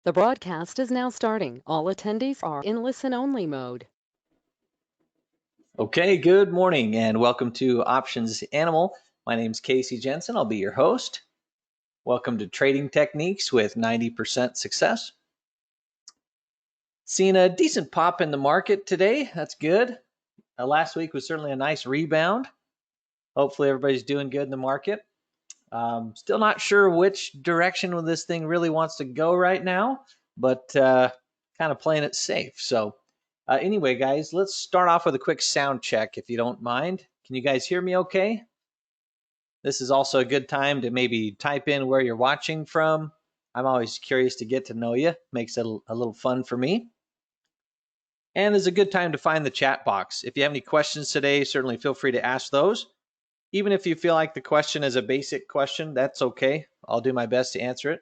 The broadcast is now starting. All attendees are in listen-only mode. Okay, good morning and welcome to Options Animal. My name is Casey Jensen. I'll be your host. Welcome to Trading Techniques with 90% Success. Seeing a decent pop in the market today. That's good. Last week was certainly a nice rebound. Hopefully everybody's doing good in the market. Still not sure which direction this thing really wants to go right now, but kind of playing it safe. So anyway, guys, let's start off with a quick sound check if you don't mind. Can you guys hear me okay? This is also a good time to maybe type in where you're watching from. I'm always curious to get to know you. Makes it a little fun for me. And it's a good time to find the chat box. If you have any questions today, certainly feel free to ask those. Even if you feel like the question is a basic question, that's okay. I'll do my best to answer it.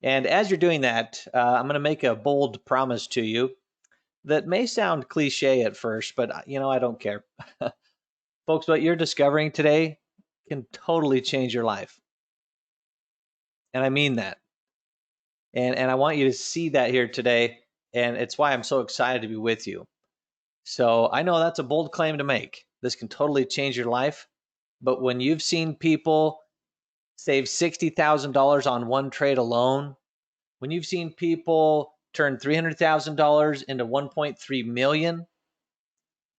And as you're doing that, I'm going to make a bold promise to you that may sound cliche at first, but I don't care. Folks, what you're discovering today can totally change your life. And I mean that. And I want you to see that here today. And it's why I'm so excited to be with you. So I know that's a bold claim to make. This can totally change your life. But when you've seen people save $60,000 on one trade alone, when you've seen people turn $300,000 into 1.3 million,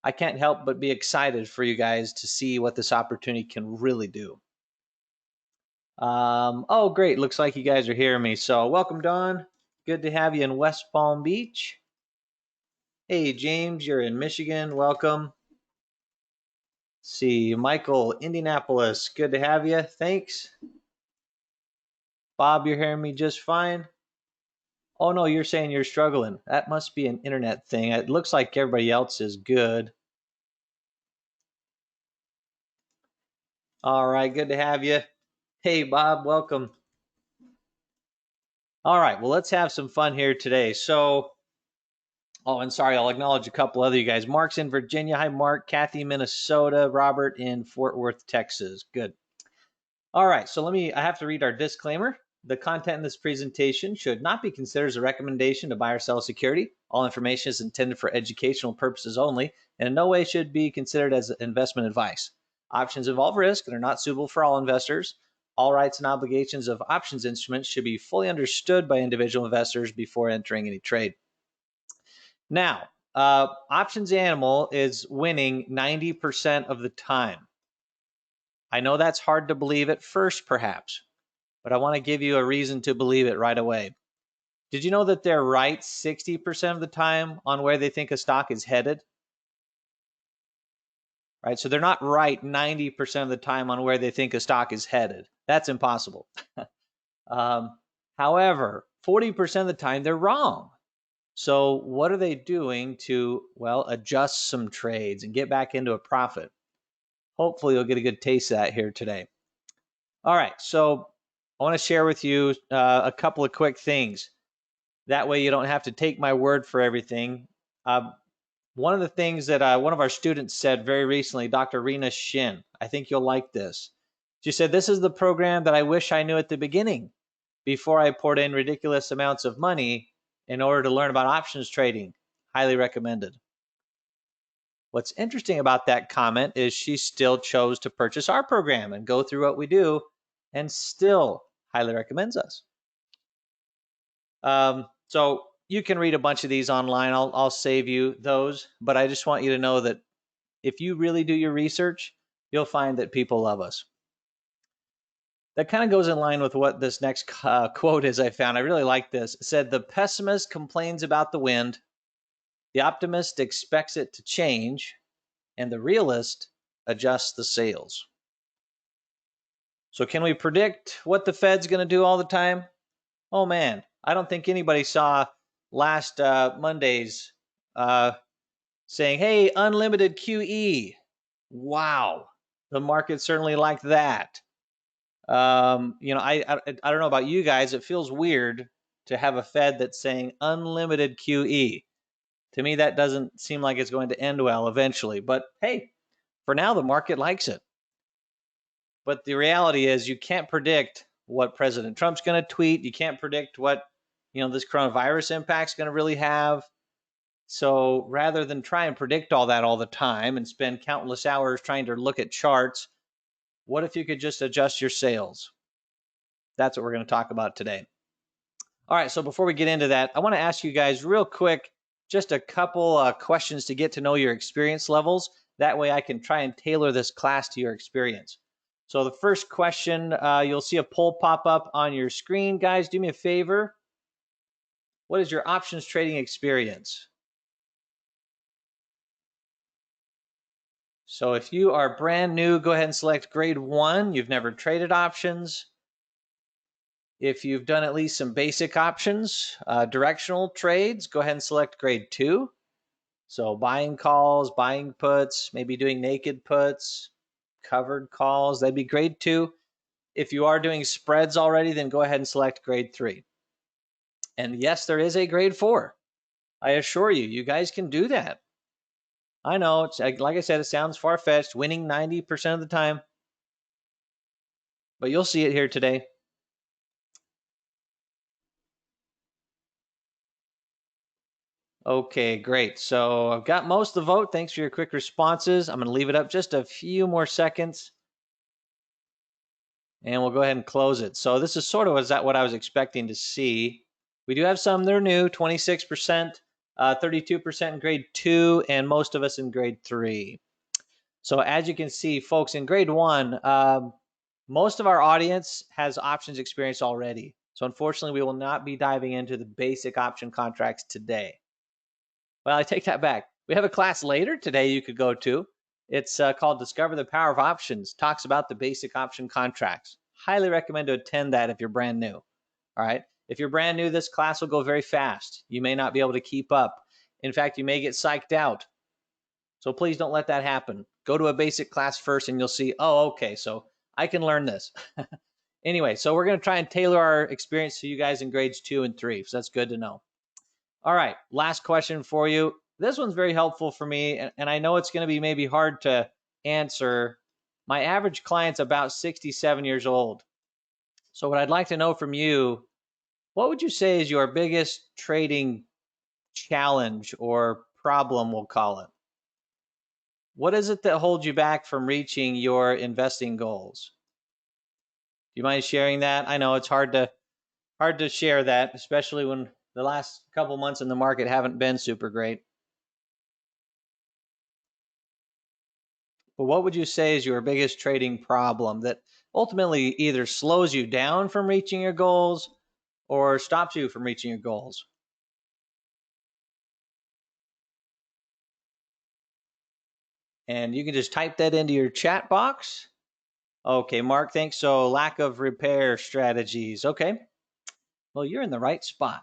I can't help but be excited for you guys to see what this opportunity can really do. Oh, great. Looks like you guys are hearing me. So welcome, Don. Good to have you in West Palm Beach. Hey, James, you're in Michigan. Welcome. Let's see, Michael, Indianapolis. Good to have you. Thanks. Bob, you're hearing me just fine. Oh, no, you're saying you're struggling. That must be an internet thing. It looks like everybody else is good. All right, good to have you. Hey, Bob, welcome. All right, well, let's have some fun here today. So, oh, and sorry, I'll acknowledge a couple other you guys. Mark's in Virginia. Hi, Mark. Kathy, Minnesota. Robert in Fort Worth, Texas. Good. All right, so I have to read our disclaimer. The content in this presentation should not be considered as a recommendation to buy or sell a security. All information is intended for educational purposes only, and in no way should be considered as investment advice. Options involve risk and are not suitable for all investors. All rights and obligations of options instruments should be fully understood by individual investors before entering any trade. Now, Options Animal is winning 90% of the time. I know that's hard to believe at first, perhaps, but I want to give you a reason to believe it right away. Did you know that they're right 60% of the time on where they think a stock is headed? Right, so they're not right 90% of the time on where they think a stock is headed. That's impossible. However, 40% of the time they're wrong. So what are they doing to, well, adjust some trades and get back into a profit? Hopefully you'll get a good taste of that here today. All right, so I want to share with you a couple of quick things. That way you don't have to take my word for everything. One of the things that one of our students said very recently, Dr. Rena Shin, I think you'll like this. She said, this is the program that I wish I knew at the beginning before I poured in ridiculous amounts of money in order to learn about options trading. Highly recommended. What's interesting about that comment is she still chose to purchase our program and go through what we do and still highly recommends us. So you can read a bunch of these online. I'll save you those, but I just want you to know that if you really do your research, you'll find that people love us. That kind of goes in line with what this next quote is I found. I really like this. It said, the pessimist complains about the wind, the optimist expects it to change, and the realist adjusts the sails. So can we predict what the Fed's going to do all the time? Oh man, I don't think anybody saw last Monday's saying, hey, unlimited QE. Wow, the market certainly liked that. I don't know about you guys. It feels weird to have a Fed that's saying unlimited QE. To me, that doesn't seem like it's going to end well eventually. But hey, for now, the market likes it. But the reality is you can't predict what President Trump's going to tweet. You can't predict what, this coronavirus impact's going to really have. So rather than try and predict all that all the time and spend countless hours trying to look at charts, what if you could just adjust your sales? That's what we're going to talk about today. All right, so before we get into that, I want to ask you guys real quick just a couple questions to get to know your experience levels. That way I can try and tailor this class to your experience. So the first question, you'll see a poll pop up on your screen. Guys, do me a favor. What is your options trading experience? So if you are brand new, go ahead and select grade 1. You've never traded options. If you've done at least some basic options, directional trades, go ahead and select grade 2. So buying calls, buying puts, maybe doing naked puts, covered calls, that'd be grade 2. If you are doing spreads already, then go ahead and select grade 3. And yes, there is a grade 4. I assure you, you guys can do that. I know, it's like I said, it sounds far-fetched, winning 90% of the time, but you'll see it here today. Okay, great. So I've got most of the vote. Thanks for your quick responses. I'm going to leave it up just a few more seconds, and we'll go ahead and close it. So this is sort of what I was expecting to see. We do have some that are new, 26%, 32% in grade 2, and most of us in grade 3. So as you can see, folks, in grade 1, most of our audience has options experience already. So unfortunately, we will not be diving into the basic option contracts today. Well, I take that back. We have a class later today you could go to. It's called Discover the Power of Options. Talks about the basic option contracts. Highly recommend to attend that if you're brand new. All right. If you're brand new, this class will go very fast. You may not be able to keep up. In fact, you may get psyched out. So please don't let that happen. Go to a basic class first and you'll see, oh, okay, so I can learn this. Anyway, so we're going to try and tailor our experience to you guys in grades 2 and 3. So that's good to know. All right, last question for you. This one's very helpful for me, and I know it's going to be maybe hard to answer. My average client's about 67 years old. So what I'd like to know from you, what would you say is your biggest trading challenge or problem, we'll call it? What is it that holds you back from reaching your investing goals? Do you mind sharing that? I know it's hard to share that, especially when the last couple months in the market haven't been super great. But what would you say is your biggest trading problem that ultimately either slows you down from reaching your goals or stops you from reaching your goals? And you can just type that into your chat box. Okay, Mark, thanks. So lack of repair strategies. Okay. Well, you're in the right spot.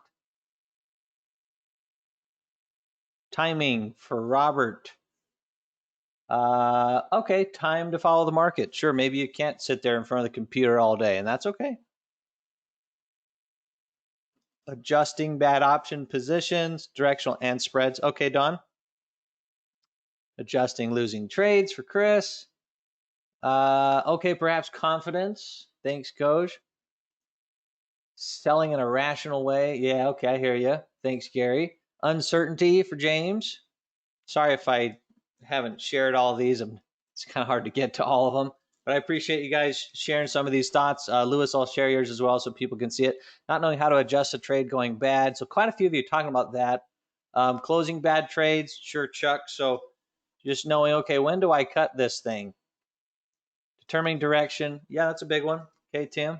Timing for Robert. Okay, time to follow the market. Sure, maybe you can't sit there in front of the computer all day, and that's okay. Adjusting bad option positions, directional and spreads. Okay, Don. Adjusting losing trades for Chris. Okay, perhaps confidence. Thanks, Coach. Selling in a rational way. Yeah, okay, I hear you. Thanks, Gary. Uncertainty for James. Sorry if I haven't shared all of these. It's kind of hard to get to all of them, but I appreciate you guys sharing some of these thoughts. Lewis, I'll share yours as well so people can see it. Not knowing how to adjust a trade going bad. So quite a few of you talking about that. Closing bad trades. Sure, Chuck. So just knowing, okay, when do I cut this thing? Determining direction. Yeah, that's a big one. Okay, Tim.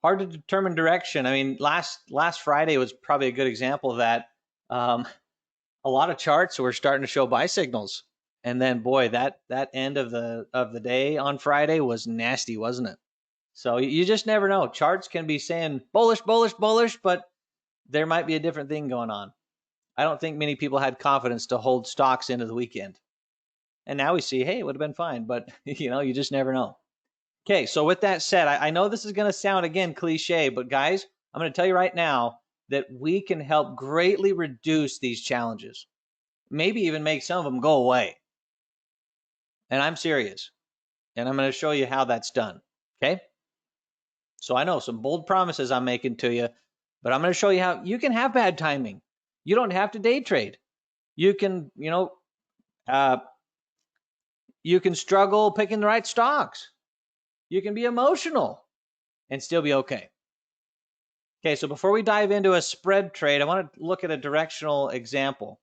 Hard to determine direction. I mean, last Friday was probably a good example of that. A lot of charts were starting to show buy signals, and then boy, that end of the day on Friday was nasty, wasn't it? So you just never know. Charts can be saying bullish, bullish, bullish, but there might be a different thing going on. I don't think many people had confidence to hold stocks into the weekend. And now we see, hey, it would have been fine, but you just never know. Okay, so with that said, I know this is going to sound, again, cliche, but guys, I'm going to tell you right now that we can help greatly reduce these challenges, maybe even make some of them go away. And I'm serious. And I'm going to show you how that's done. Okay. So I know some bold promises I'm making to you, but I'm going to show you how you can have bad timing. You don't have to day trade. You can, you can struggle picking the right stocks. You can be emotional and still be okay. Okay, so before we dive into a spread trade, I want to look at a directional example.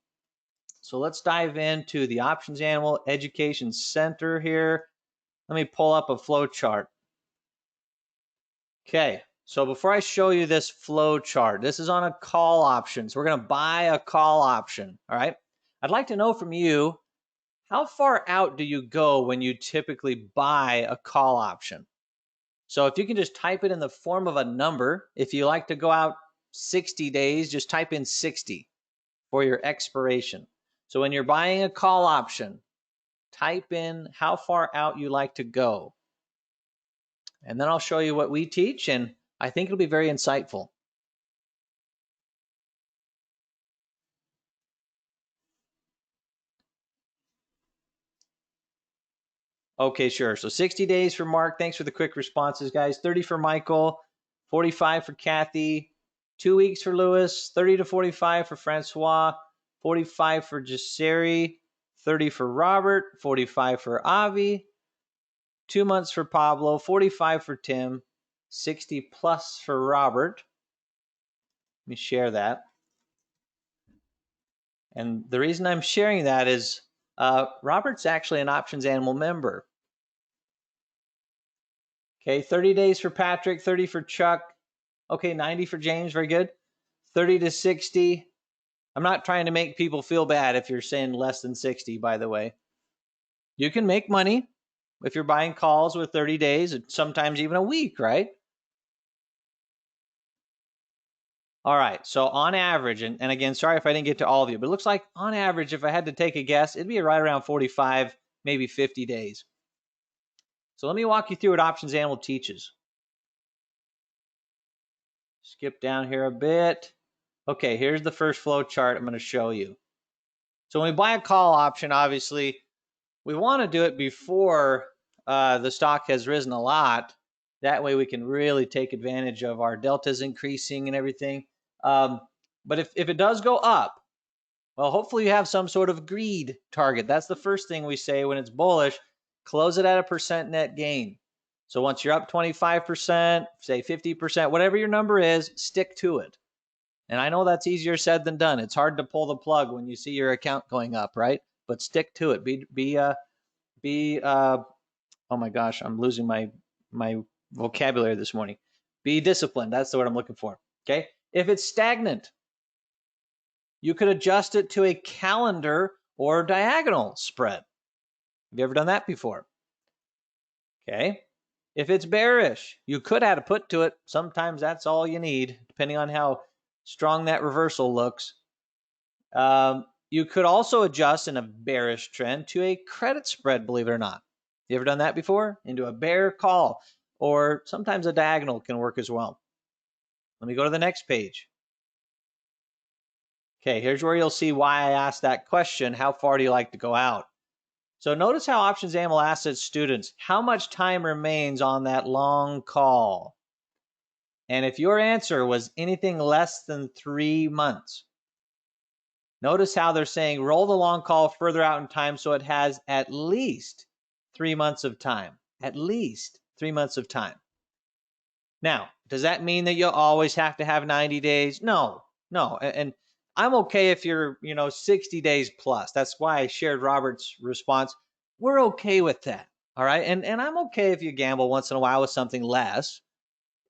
So let's dive into the Options Animal Education Center here. Let me pull up a flow chart. Okay, so before I show you this flow chart, this is on a call option. So we're going to buy a call option, all right? I'd like to know from you, how far out do you go when you typically buy a call option? So if you can just type it in the form of a number, if you like to go out 60 days, just type in 60 for your expiration. So when you're buying a call option, type in how far out you like to go. And then I'll show you what we teach, and I think it'll be very insightful. Okay, sure. So 60 days for Mark. Thanks for the quick responses, guys. 30 for Michael, 45 for Kathy, 2 weeks for Lewis, 30 to 45 for Francois, 45 for Jaseri, 30 for Robert, 45 for Avi, 2 months for Pablo, 45 for Tim, 60 plus for Robert. Let me share that. And the reason I'm sharing that is Robert's actually an Options Animal member. Okay, 30 days for Patrick, 30 for Chuck. Okay, 90 for James, very good. 30 to 60. I'm not trying to make people feel bad if you're saying less than 60, by the way. You can make money if you're buying calls with 30 days, sometimes even a week, right? All right, so on average, and again, sorry if I didn't get to all of you, but it looks like on average, if I had to take a guess, it'd be right around 45, maybe 50 days. So let me walk you through what Options Animal teaches. Skip down here a bit. Okay, here's the first flow chart I'm going to show you. So when we buy a call option, obviously, we want to do it before the stock has risen a lot. That way we can really take advantage of our deltas increasing and everything. But if it does go up, well, hopefully you have some sort of greed target. That's the first thing we say when it's bullish. Close it at a percent net gain. So once you're up 25%, say 50%, whatever your number is, stick to it. And I know that's easier said than done. It's hard to pull the plug when you see your account going up, right? But stick to it. Oh my gosh, I'm losing my vocabulary this morning. Be disciplined. That's the word I'm looking for. Okay. If it's stagnant, you could adjust it to a calendar or diagonal spread. Have you ever done that before? Okay. If it's bearish, you could add a put to it. Sometimes that's all you need, depending on how strong that reversal looks. You could also adjust in a bearish trend to a credit spread, believe it or not. You ever done that before? Into a bear call, or sometimes a diagonal can work as well. Let me go to the next page. Okay, here's where you'll see why I asked that question. How far do you like to go out? So notice how Options Animal asks its students, how much time remains on that long call? And if your answer was anything less than 3 months, notice how they're saying roll the long call further out in time so it has at least 3 months of time. At least 3 months of time. Now, does that mean that you'll always have to have 90 days? No. And I'm okay if you're, 60 days plus. That's why I shared Robert's response. We're okay with that. All right. And I'm okay if you gamble once in a while with something less,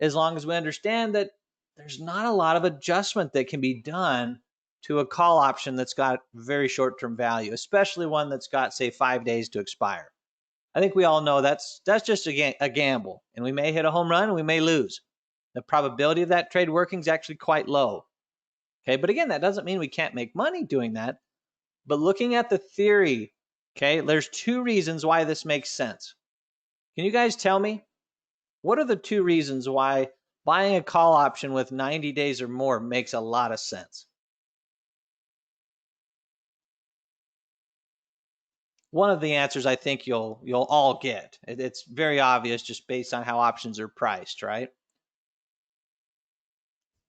as long as we understand that there's not a lot of adjustment that can be done to a call option that's got very short-term value, especially one that's got, say, 5 days to expire. I think we all know that's just a gamble, and we may hit a home run and we may lose. The probability of that trade working is actually quite low. Okay, but again, that doesn't mean we can't make money doing that. But looking at the theory, okay, there's 2 reasons why this makes sense. Can you guys tell me, what are the 2 reasons why buying a call option with 90 days or more makes a lot of sense? one of the answers I think you'll all get. It's very obvious just based on how options are priced, right?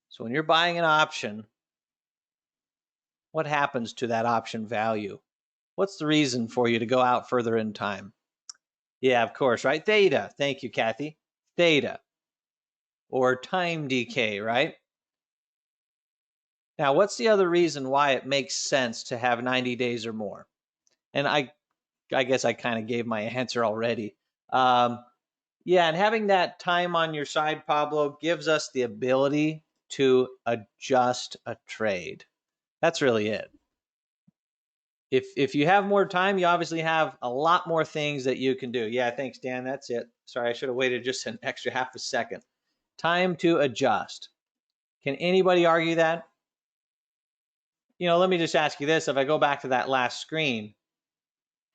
So when you're buying an option, what happens to that option value? What's the reason for you to go out further in time? Yeah, of course, right? Theta. Thank you, Kathy. Theta. Or time decay, right? Now, what's the other reason why it makes sense to have 90 days or more? And I guess I kind of gave my answer already. Yeah, and having that time on your side, Pablo, gives us the ability to adjust a trade. That's really it. If you have more time, you obviously have a lot more things that you can do. Yeah, thanks, Dan. That's it. Sorry, I should have waited just an extra half a second. Time to adjust. Can anybody argue that? Let me just ask you this. If I go back to that last screen,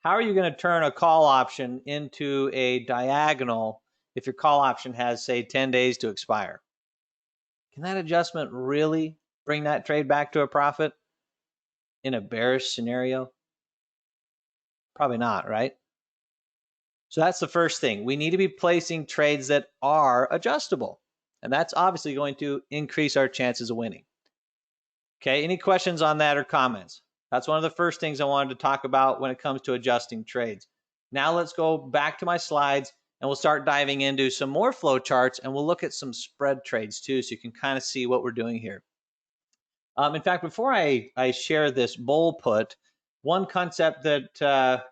how are you going to turn a call option into a diagonal if your call option has, say, 10 days to expire? Can that adjustment really bring that trade back to a profit in a bearish scenario? Probably not, right? So that's the first thing. We need to be placing trades that are adjustable. And that's obviously going to increase our chances of winning. Okay, any questions on that or comments? That's one of the first things I wanted to talk about when it comes to adjusting trades. Now let's go back to my slides and we'll start diving into some more flow charts and we'll look at some spread trades too so you can kind of see what we're doing here. In fact, before I share this bull put, one concept that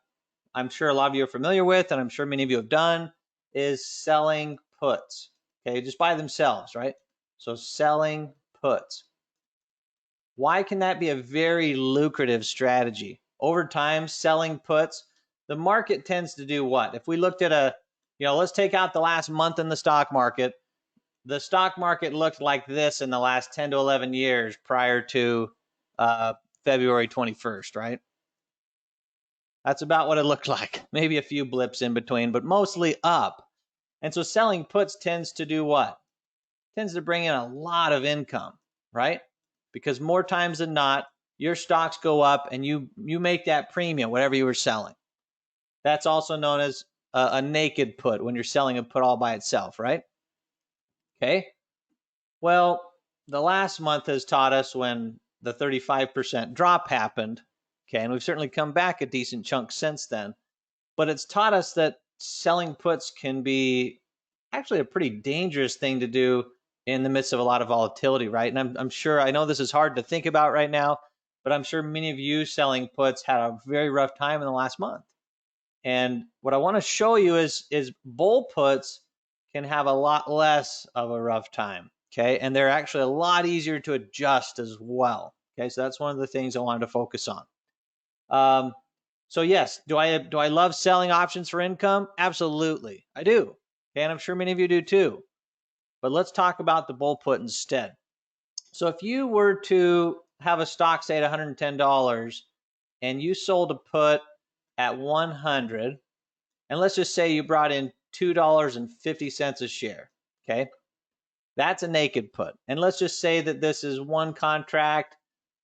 I'm sure a lot of you are familiar with, and I'm sure many of you have done, is selling puts. Okay, just by themselves, right? So selling puts. Why can that be a very lucrative strategy? Over time, selling puts, the market tends to do what? If we looked at let's take out the last month in the stock market. The stock market looked like this in the last 10 to 11 years prior to February 21st, right? That's about what it looked like. Maybe a few blips in between, but mostly up. And so selling puts tends to do what? Tends to bring in a lot of income, right? Because more times than not, your stocks go up and you make that premium, whatever you were selling. That's also known as a naked put when you're selling a put all by itself, right? Okay. Well, the last month has taught us when the 35% drop happened, okay, and we've certainly come back a decent chunk since then, but it's taught us that selling puts can be actually a pretty dangerous thing to do in the midst of a lot of volatility, right? And I'm sure, I know this is hard to think about right now, but I'm sure many of you selling puts had a very rough time in the last month. And what I want to show you is bull puts can have a lot less of a rough time. Okay, and they're actually a lot easier to adjust as well. Okay, so that's one of the things I wanted to focus on. So yes, do I love selling options for income? Absolutely, I do. Okay, and I'm sure many of you do too. But let's talk about the bull put instead. So if you were to have a stock say at $110 and you sold a put at 100, and let's just say you brought in $2.50 a share. Okay. That's a naked put. And let's just say that this is one contract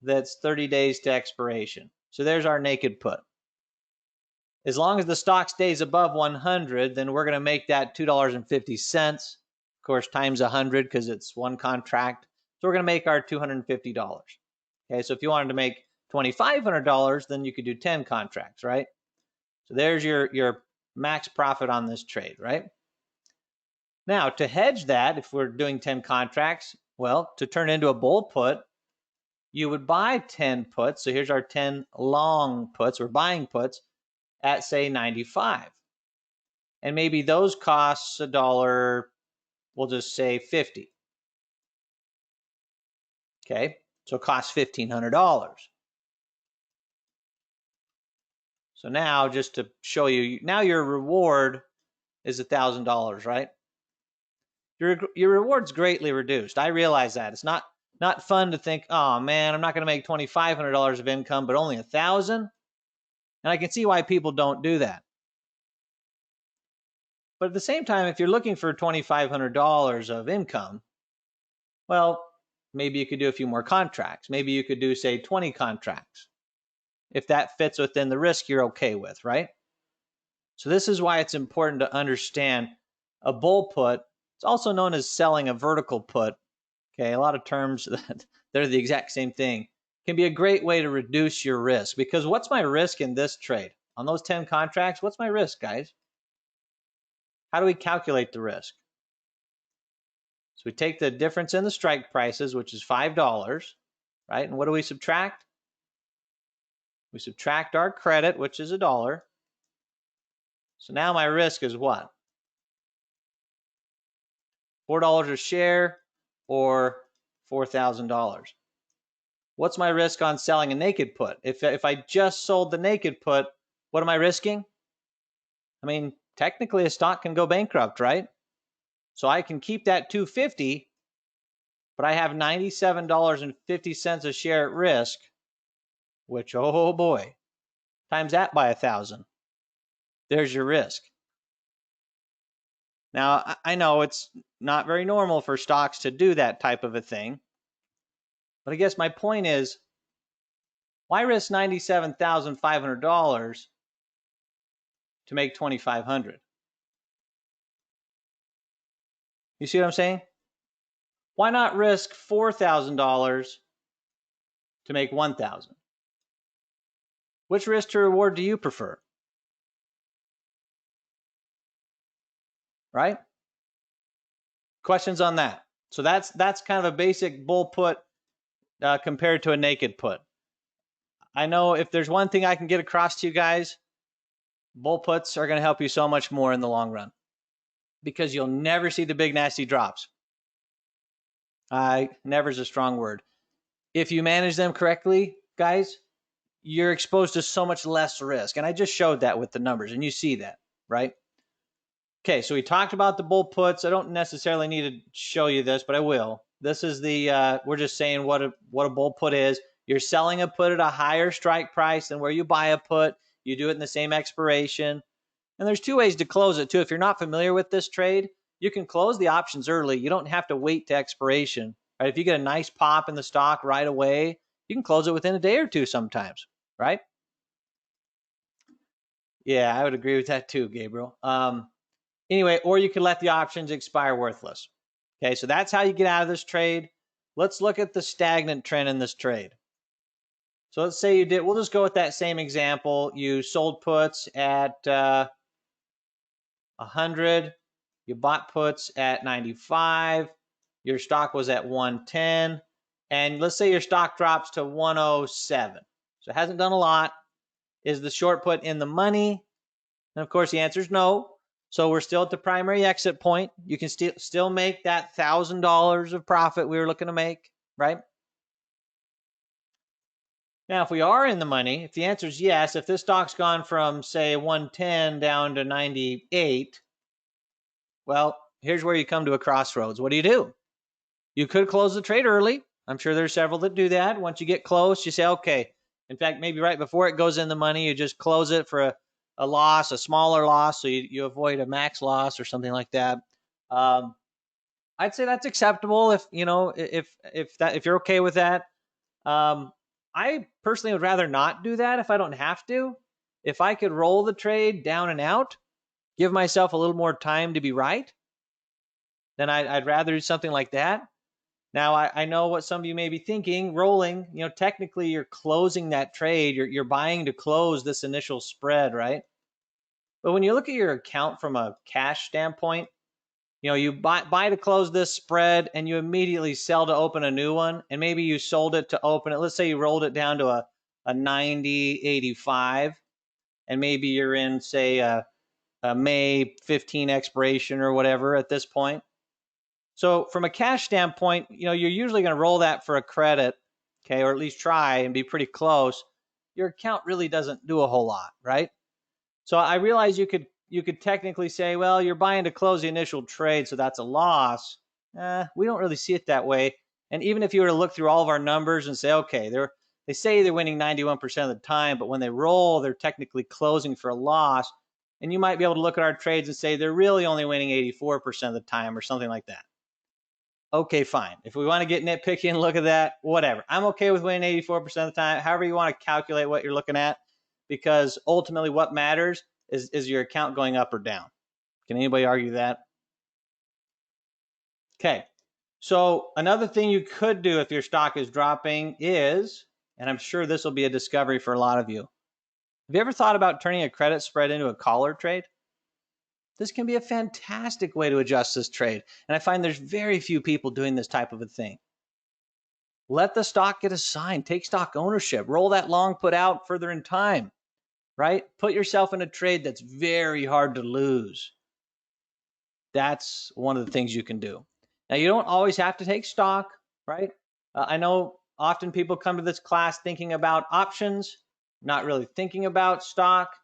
that's 30 days to expiration. So there's our naked put. As long as the stock stays above 100, then we're going to make that $2.50. Of course, times 100 because it's one contract. So we're going to make our $250. Okay, so if you wanted to make $2,500, then you could do 10 contracts, right? So there's your max profit on this trade, right? Now, to hedge that, if we're doing 10 contracts, well, to turn into a bull put, you would buy 10 puts. So here's our 10 long puts. We're buying puts at, say, 95. And maybe those costs a dollar, we'll just say 50. Okay, so it costs $1,500. So now, just to show you, now your reward is $1,000, right? Your reward's greatly reduced. I realize that. It's not fun to think, oh man, I'm not going to make $2,500 of income, but only $1,000. And I can see why people don't do that. But at the same time, if you're looking for $2,500 of income, well, maybe you could do a few more contracts. Maybe you could do, say, 20 contracts. if that fits within the risk you're okay with, right? So this is why it's important to understand a bull put. It's also known as selling a vertical put. Okay, a lot of terms that they're the exact same thing can be a great way to reduce your risk, because what's my risk in this trade? On those 10 contracts, what's my risk, guys? How do we calculate the risk? So we take the difference in the strike prices, which is $5, right? And what do we subtract? We subtract our credit, which is $1. So now my risk is what? $4 a share or $4,000. What's my risk on selling a naked put? If I just sold the naked put, what am I risking? I mean, technically a stock can go bankrupt, right? So I can keep that 250, but I have $97.50 a share at risk, which, oh boy, times that by 1,000. There's your risk. Now, I know it's not very normal for stocks to do that type of a thing, but I guess my point is, why risk $97,500 to make $2,500? You see what I'm saying? Why not risk $4,000 to make $1,000? Which risk to reward do you prefer? Right? Questions on that? So that's kind of a basic bull put compared to a naked put. I know if there's one thing I can get across to you guys, bull puts are going to help you so much more in the long run, because you'll never see the big nasty drops. Never is a strong word. If you manage them correctly, guys, you're exposed to so much less risk. And I just showed that with the numbers, and you see that, right? Okay, so we talked about the bull puts. I don't necessarily need to show you this, but I will. This is the, we're just saying what a bull put is. You're selling a put at a higher strike price than where you buy a put. You do it in the same expiration. And there's two ways to close it too. If you're not familiar with this trade, you can close the options early. You don't have to wait to expiration. Right? If you get a nice pop in the stock right away, you can close it within a day or two sometimes, right? Yeah, I would agree with that too, Gabriel. Anyway, or you can let the options expire worthless. Okay, so that's how you get out of this trade. Let's look at the stagnant trend in this trade. So let's say you did, we'll just go with that same example. You sold puts at 100. You bought puts at 95. Your stock was at 110. And let's say your stock drops to 107. So it hasn't done a lot. Is the short put in the money? And of course, the answer is no. So we're still at the primary exit point. You can still make that $1,000 of profit we were looking to make, right? Now, if we are in the money, if the answer is yes, if this stock's gone from, say, 110 down to 98, well, here's where you come to a crossroads. What do? You could close the trade early. I'm sure there's several that do that. Once you get close, you say, okay. In fact, maybe right before it goes in the money, you just close it for a loss, a smaller loss, so you avoid a max loss or something like that. I'd say that's acceptable if you're okay with that. I personally would rather not do that if I don't have to. If I could roll the trade down and out, give myself a little more time to be right, then I'd rather do something like that. Now, I know what some of you may be thinking. Rolling, technically you're closing that trade. You're buying to close this initial spread, right? But when you look at your account from a cash standpoint, you buy to close this spread and you immediately sell to open a new one. And maybe you sold it to open it. Let's say you rolled it down to a 90, 85. And maybe you're in, say, a May 15 expiration or whatever at this point. So from a cash standpoint, you're usually going to roll that for a credit, okay, or at least try and be pretty close. Your account really doesn't do a whole lot, right? So I realize you could technically say, well, you're buying to close the initial trade, so that's a loss. We don't really see it that way. And even if you were to look through all of our numbers and say, okay, they say they're winning 91% of the time, but when they roll, they're technically closing for a loss. And you might be able to look at our trades and say they're really only winning 84% of the time or something like that. okay, fine. If we want to get nitpicky and look at that, whatever. I'm okay with winning 84% of the time. However you want to calculate what you're looking at, because ultimately what matters is your account going up or down. Can anybody argue that? Okay. So another thing you could do if your stock is dropping is, and I'm sure this will be a discovery for a lot of you. Have you ever thought about turning a credit spread into a collar trade? This can be a fantastic way to adjust this trade. And I find there's very few people doing this type of a thing. Let the stock get assigned, take stock ownership, roll that long put out further in time, right? Put yourself in a trade that's very hard to lose. That's one of the things you can do. Now, you don't always have to take stock, right? I know often people come to this class thinking about options, not really thinking about stock,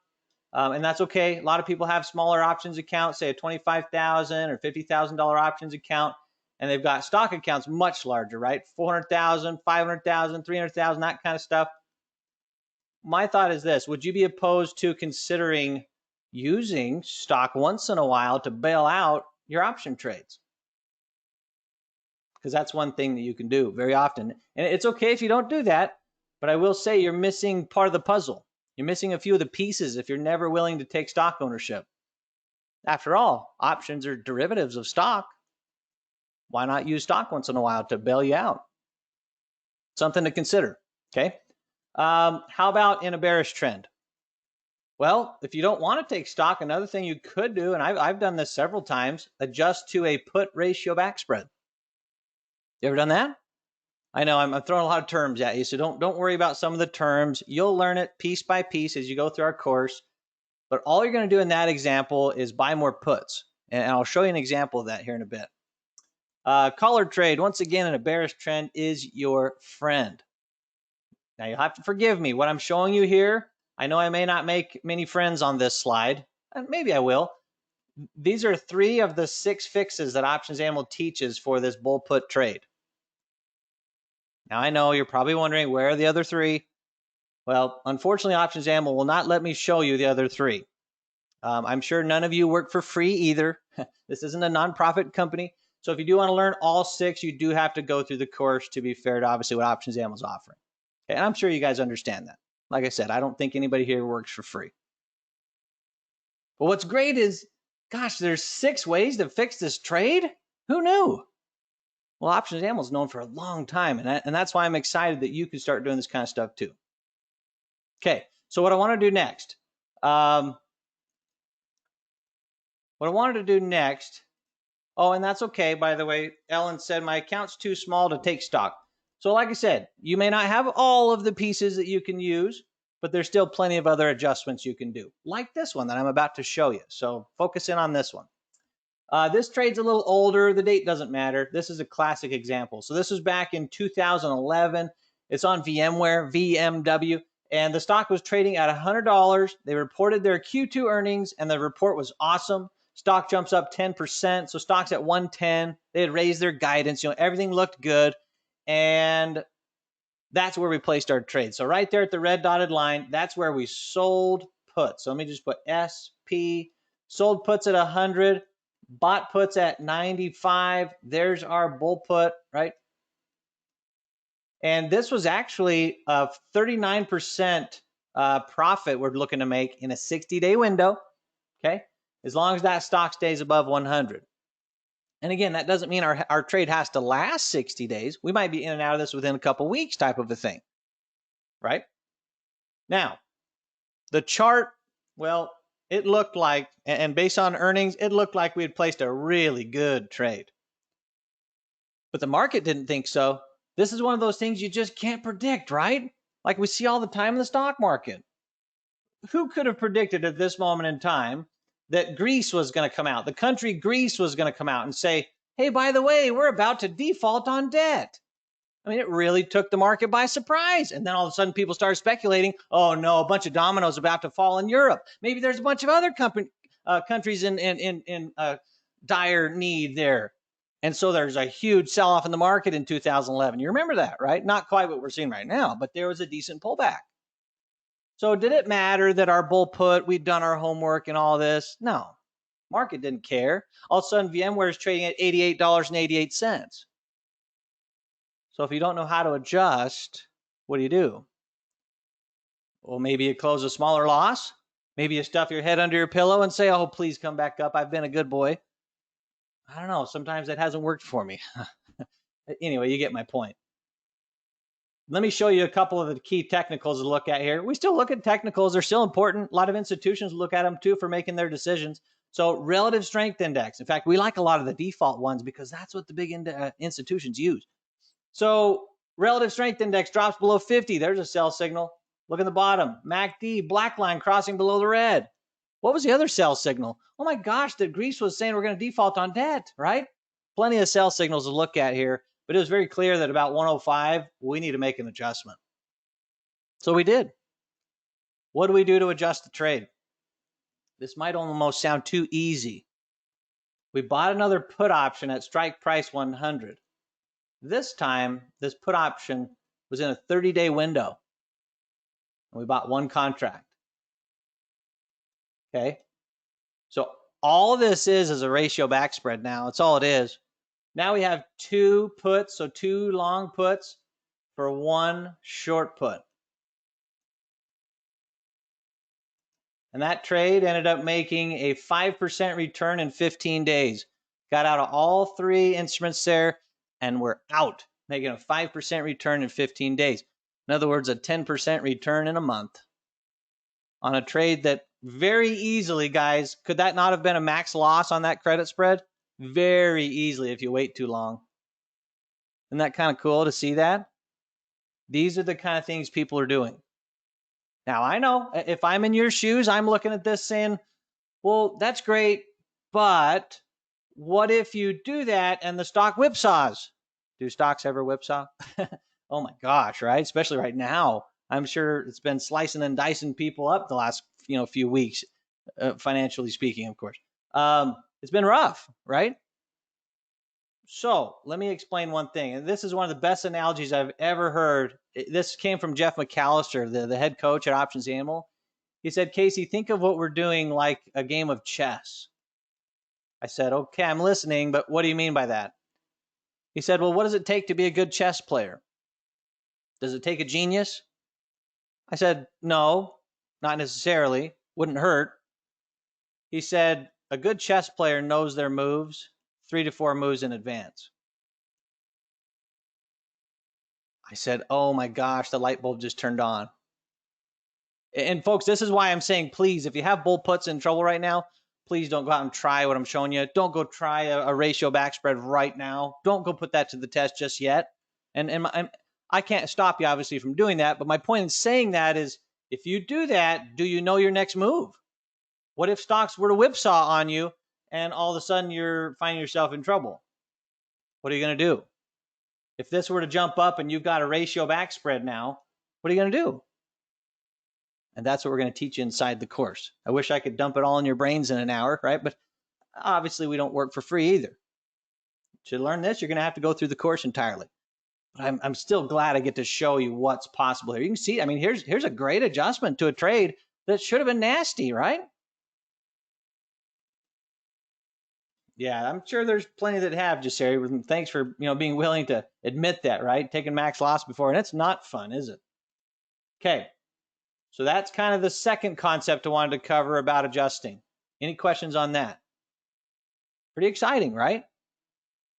and that's okay. A lot of people have smaller options accounts, say a $25,000 or $50,000 options account, and they've got stock accounts much larger, right? 400,000, 500,000, 300,000, that kind of stuff. My thought is this: would you be opposed to considering using stock once in a while to bail out your option trades? Because that's one thing that you can do very often. And it's okay if you don't do that, but I will say you're missing part of the puzzle. You're missing a few of the pieces if you're never willing to take stock ownership. After all, options are derivatives of stock. Why not use stock once in a while to bail you out? Something to consider, okay? How about in a bearish trend? Well, if you don't want to take stock, another thing you could do, and I've done this several times, adjust to a put ratio back spread. You ever done that? I know I'm throwing a lot of terms at you, so don't worry about some of the terms. You'll learn it piece by piece as you go through our course. But all you're going to do in that example is buy more puts. And I'll show you an example of that here in a bit. Collar trade, once again, in a bearish trend, is your friend. Now, you'll have to forgive me. What I'm showing you here, I know I may not make many friends on this slide, and maybe I will. These are 3 of the 6 fixes that Options Animal teaches for this bull put trade. Now, I know you're probably wondering, where are the other 3? Well, unfortunately, Options Animal will not let me show you the other 3. I'm sure none of you work for free either. This isn't a nonprofit company. So if you do want to learn all 6, you do have to go through the course to be fair to obviously what Options Animal is offering. Okay, and I'm sure you guys understand that. Like I said, I don't think anybody here works for free. But what's great is, gosh, there's 6 ways to fix this trade? Who knew? Well, Options Animal is known for a long time, and that's why I'm excited that you can start doing this kind of stuff too. Okay, so what I want to do next, oh, and that's okay, by the way, Ellen said my account's too small to take stock. So like I said, you may not have all of the pieces that you can use, but there's still plenty of other adjustments you can do, like this one that I'm about to show you. So focus in on this one. This trade's a little older. The date doesn't matter. This is a classic example. So this was back in 2011. It's on VMware, VMW, and the stock was trading at $100. They reported their Q2 earnings, and the report was awesome. Stock jumps up 10%. So stock's at 110. They had raised their guidance. Everything looked good. And that's where we placed our trade. So right there at the red dotted line, that's where we sold puts. So let me just put SP, sold puts at 100, bought puts at 95. There's our bull put, right? And this was actually a 39% profit we're looking to make in a 60-day window, okay? As long as that stock stays above 100. And again, that doesn't mean our trade has to last 60 days. We might be in and out of this within a couple weeks type of a thing, right? Now, the chart, well, it looked like, and based on earnings, it looked like we had placed a really good trade. But the market didn't think so. This is one of those things you just can't predict, right? Like we see all the time in the stock market. Who could have predicted at this moment in time that Greece was going to come out, the country Greece was going to come out and say, hey, by the way, we're about to default on debt. I mean, it really took the market by surprise. And then all of a sudden people started speculating, oh no, a bunch of dominoes about to fall in Europe. Maybe there's a bunch of other countries in dire need there. And so there's a huge sell-off in the market in 2011. You remember that, right? Not quite what we're seeing right now, but there was a decent pullback. So did it matter that our bull put, we'd done our homework and all this? No, market didn't care. All of a sudden, VMware is trading at $88.88. So if you don't know how to adjust, what do? Well, maybe you close a smaller loss. Maybe you stuff your head under your pillow and say, oh, please come back up. I've been a good boy. I don't know. Sometimes that hasn't worked for me. Anyway, you get my point. Let me show you a couple of the key technicals to look at here. We still look at technicals. They're still important. A lot of institutions look at them too for making their decisions. So relative strength index. In fact, we like a lot of the default ones because that's what the big institutions use. So relative strength index drops below 50. There's a sell signal. Look at the bottom. MACD, black line crossing below the red. What was the other sell signal? Oh my gosh, that Greece was saying we're going to default on debt, right? Plenty of sell signals to look at here. But it was very clear that about 105, we need to make an adjustment. So we did. What do we do to adjust the trade? This might almost sound too easy. We bought another put option at strike price 100. This time, this put option was in a 30-day window. And we bought one contract. Okay? So all this is a ratio back spread now. That's all it is. Now we have two puts, so two long puts for one short put. And that trade ended up making a 5% return in 15 days. Got out of all three instruments there, and we're out, making a 5% return in 15 days. In other words, a 10% return in a month on a trade that very easily, guys, could that not have been a max loss on that credit spread? Very easily if you wait too long. Isn't that kind of cool to see that? These are the kind of things people are doing. Now, I know if I'm in your shoes, I'm looking at this saying, well, that's great, but what if you do that and the stock whipsaws? Do stocks ever whipsaw? Oh my gosh, right? Especially right now. I'm sure it's been slicing and dicing people up the last few weeks, financially speaking, of course. It's been rough, right? So let me explain one thing. And this is one of the best analogies I've ever heard. This came from Jeff McAllister, the head coach at Options Animal. He said, Casey, think of what we're doing like a game of chess. I said, okay, I'm listening, but what do you mean by that? He said, well, what does it take to be a good chess player? Does it take a genius? I said, no, not necessarily. Wouldn't hurt. He said, a good chess player knows their moves 3 to 4 moves in advance. I said, oh my gosh, the light bulb just turned on. And folks, this is why I'm saying, please, if you have bull puts in trouble right now, please don't go out and try what I'm showing you. Don't go try a ratio back spread right now. Don't go put that to the test just yet. And I can't stop you, obviously, from doing that. But my point in saying that is, if you do that, do you know your next move? What if stocks were to whipsaw on you and all of a sudden you're finding yourself in trouble? What are you going to do? If this were to jump up and you've got a ratio back spread now, what are you going to do? And that's what we're going to teach you inside the course. I wish I could dump it all in your brains in an hour, right? But obviously we don't work for free either. To learn this, you're going to have to go through the course entirely. But I'm still glad I get to show you what's possible here. You can see, I mean, here's a great adjustment to a trade that should have been nasty, right? Yeah, I'm sure there's plenty that have, Jasari. Thanks for being willing to admit that, right? Taking max loss before, and it's not fun, is it? Okay, so that's kind of the second concept I wanted to cover about adjusting. Any questions on that? Pretty exciting, right?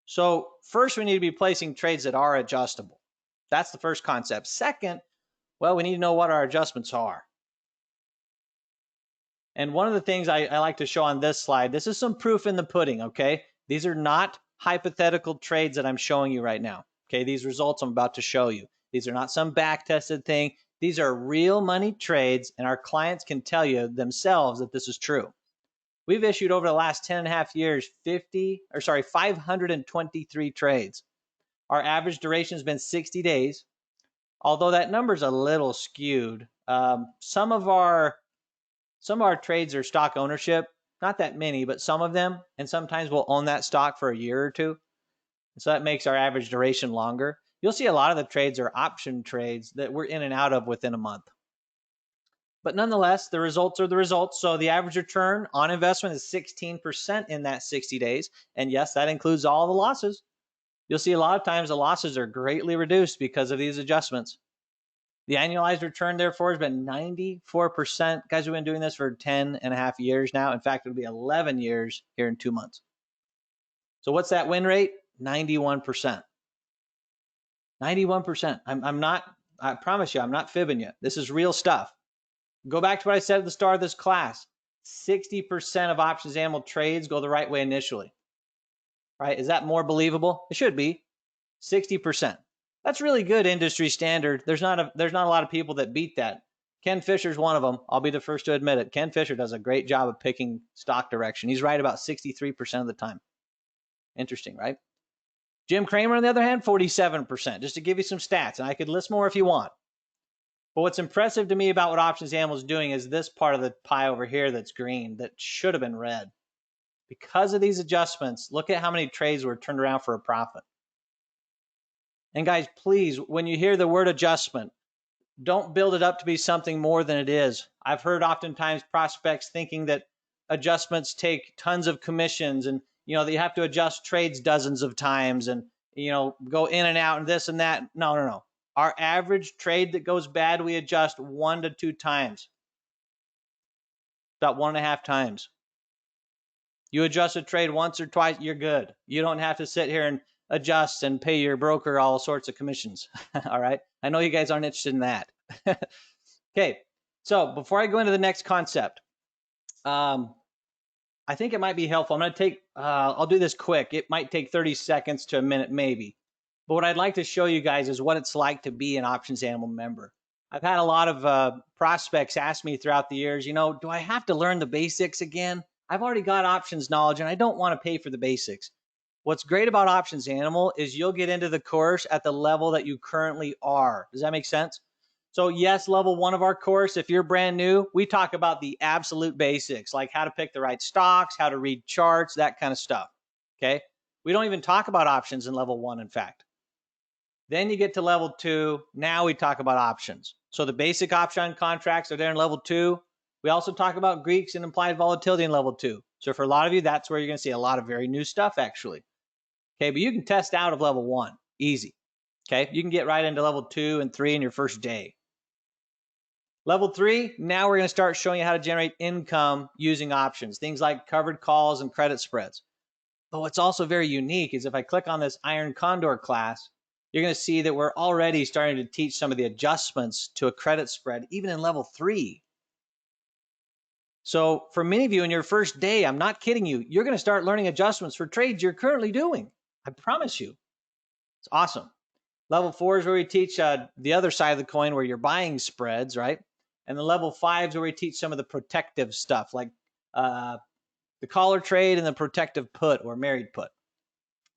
So first, we need to be placing trades that are adjustable. That's the first concept. Second, well, we need to know what our adjustments are. And one of the things I like to show on this slide, this is some proof in the pudding, okay? These are not hypothetical trades that I'm showing you right now, okay? These results I'm about to show you. These are not some back-tested thing. These are real money trades, and our clients can tell you themselves that this is true. We've issued over the last 10 and a half years 523 trades. Our average duration has been 60 days, although that number is a little skewed. Some of our trades are stock ownership, not that many, but some of them, and sometimes we'll own that stock for a year or two. So that makes our average duration longer. You'll see a lot of the trades are option trades that we're in and out of within a month. But nonetheless, the results are the results. So the average return on investment is 16% in that 60 days. And yes, that includes all the losses. you'll see a lot of times the losses are greatly reduced because of these adjustments. The annualized return, therefore, has been 94%. Guys, we've been doing this for 10 and a half years now. In fact, it'll be 11 years here in 2 months. So what's that win rate? 91%. 91%. I promise you, I'm not fibbing you. This is real stuff. Go back to what I said at the start of this class. 60% of options animal trades go the right way initially. Right? Is that more believable? It should be. 60%. That's really good industry standard. There's not a lot of people that beat that. Ken Fisher's one of them. I'll be the first to admit it. Ken Fisher does a great job of picking stock direction. He's right about 63% of the time. Interesting, right? Jim Cramer, on the other hand, 47%, just to give you some stats. And I could list more if you want. But what's impressive to me about what Options Animal is doing is this part of the pie over here that's green that should have been red. Because of these adjustments, look at how many trades were turned around for a profit. And guys, please, when you hear the word adjustment, don't build it up to be something more than it is. I've heard oftentimes prospects thinking that adjustments take tons of commissions and, that you have to adjust trades dozens of times and, go in and out and this and that. No. Our average trade that goes bad, we adjust 1 to 2 times. About 1.5 times. You adjust a trade once or twice, you're good. You don't have to sit here and adjust and pay your broker all sorts of commissions. All right. I know you guys aren't interested in that. Okay. So before I go into the next concept, I think it might be helpful. I'm going to take, I'll do this quick. It might take 30 seconds to a minute, maybe. But what I'd like to show you guys is what it's like to be an Options Animal member. I've had a lot of prospects ask me throughout the years, do I have to learn the basics again? I've already got options knowledge and I don't want to pay for the basics. What's great about Options Animal is you'll get into the course at the level that you currently are. Does that make sense? So yes, level 1 of our course, if you're brand new, we talk about the absolute basics, like how to pick the right stocks, how to read charts, that kind of stuff. Okay. We don't even talk about options in level 1, in fact. Then you get to level 2. Now we talk about options. So the basic option contracts are there in level 2. We also talk about Greeks and implied volatility in level 2. So for a lot of you, that's where you're going to see a lot of very new stuff, actually. Okay, but you can test out of level 1, easy. Okay, you can get right into level 2 and 3 in your first day. Level 3, now we're going to start showing you how to generate income using options, things like covered calls and credit spreads. But what's also very unique is if I click on this Iron Condor class, you're going to see that we're already starting to teach some of the adjustments to a credit spread, even in level 3. So for many of you in your first day, I'm not kidding you, you're going to start learning adjustments for trades you're currently doing. I promise you. It's awesome. Level 4 is where we teach the other side of the coin where you're buying spreads, right? And the level 5 is where we teach some of the protective stuff like the collar trade and the protective put or married put.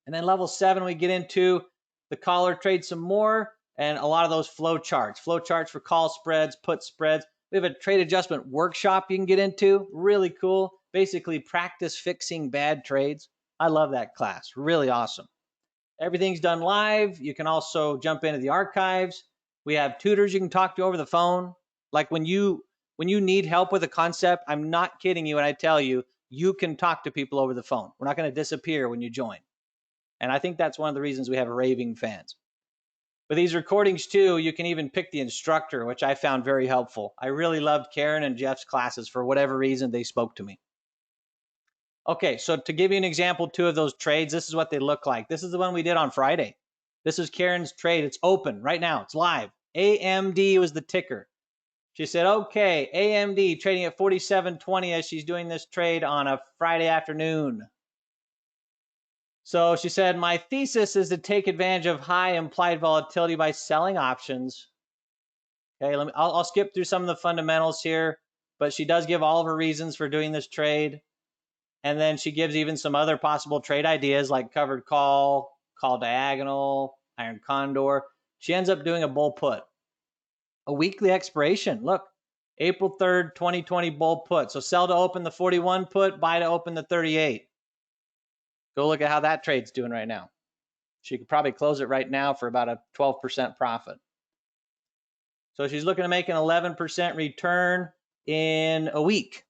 And then level 7, we get into the collar trade some more and a lot of those flow charts for call spreads, put spreads. We have a trade adjustment workshop you can get into. Really cool. Basically practice fixing bad trades. I love that class. Really awesome. Everything's done live. You can also jump into the archives. We have tutors you can talk to over the phone. Like when you need help with a concept, I'm not kidding you when I tell you, you can talk to people over the phone. We're not going to disappear when you join. And I think that's one of the reasons we have raving fans. But these recordings too, you can even pick the instructor, which I found very helpful. I really loved Karen and Jeff's classes for whatever reason they spoke to me. Okay, so to give you an example, 2 of those trades, this is what they look like. This is the one we did on Friday. This is Karen's trade. It's open right now. It's live. AMD was the ticker. She said, okay, AMD trading at 47.20 as she's doing this trade on a Friday afternoon. So she said, my thesis is to take advantage of high implied volatility by selling options. Okay, I'll skip through some of the fundamentals here, but she does give all of her reasons for doing this trade. And then she gives even some other possible trade ideas like covered call, call diagonal, Iron Condor. She ends up doing a bull put. A weekly expiration. Look, April 3rd, 2020 bull put. So sell to open the 41 put, buy to open the 38. Go look at how that trade's doing right now. She could probably close it right now for about a 12% profit. So she's looking to make an 11% return in a week.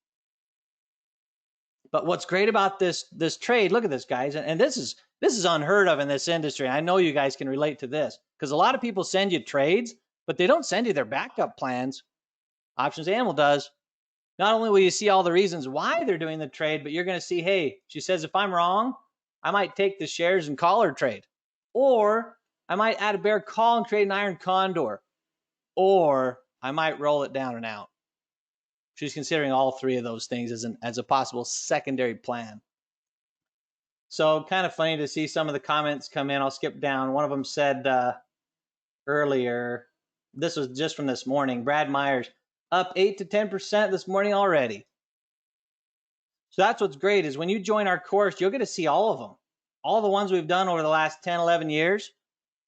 But what's great about this trade, look at this, guys, and this is This is unheard of in this industry. I know you guys can relate to this because a lot of people send you trades, but they don't send you their backup plans. Options Animal does. Not only will you see all the reasons why they're doing the trade, but you're going to see, hey, she says, if I'm wrong, I might take the shares and call her trade. Or I might add a bear call and trade an iron condor. Or I might roll it down and out. She's considering all three of those things as a possible secondary plan. So kind of funny to see some of the comments come in. I'll skip down. One of them said earlier, this was just from this morning, Brad Myers, up 8 to 10% this morning already. So that's what's great is when you join our course, you'll get to see all of them. All the ones we've done over the last 10, 11 years.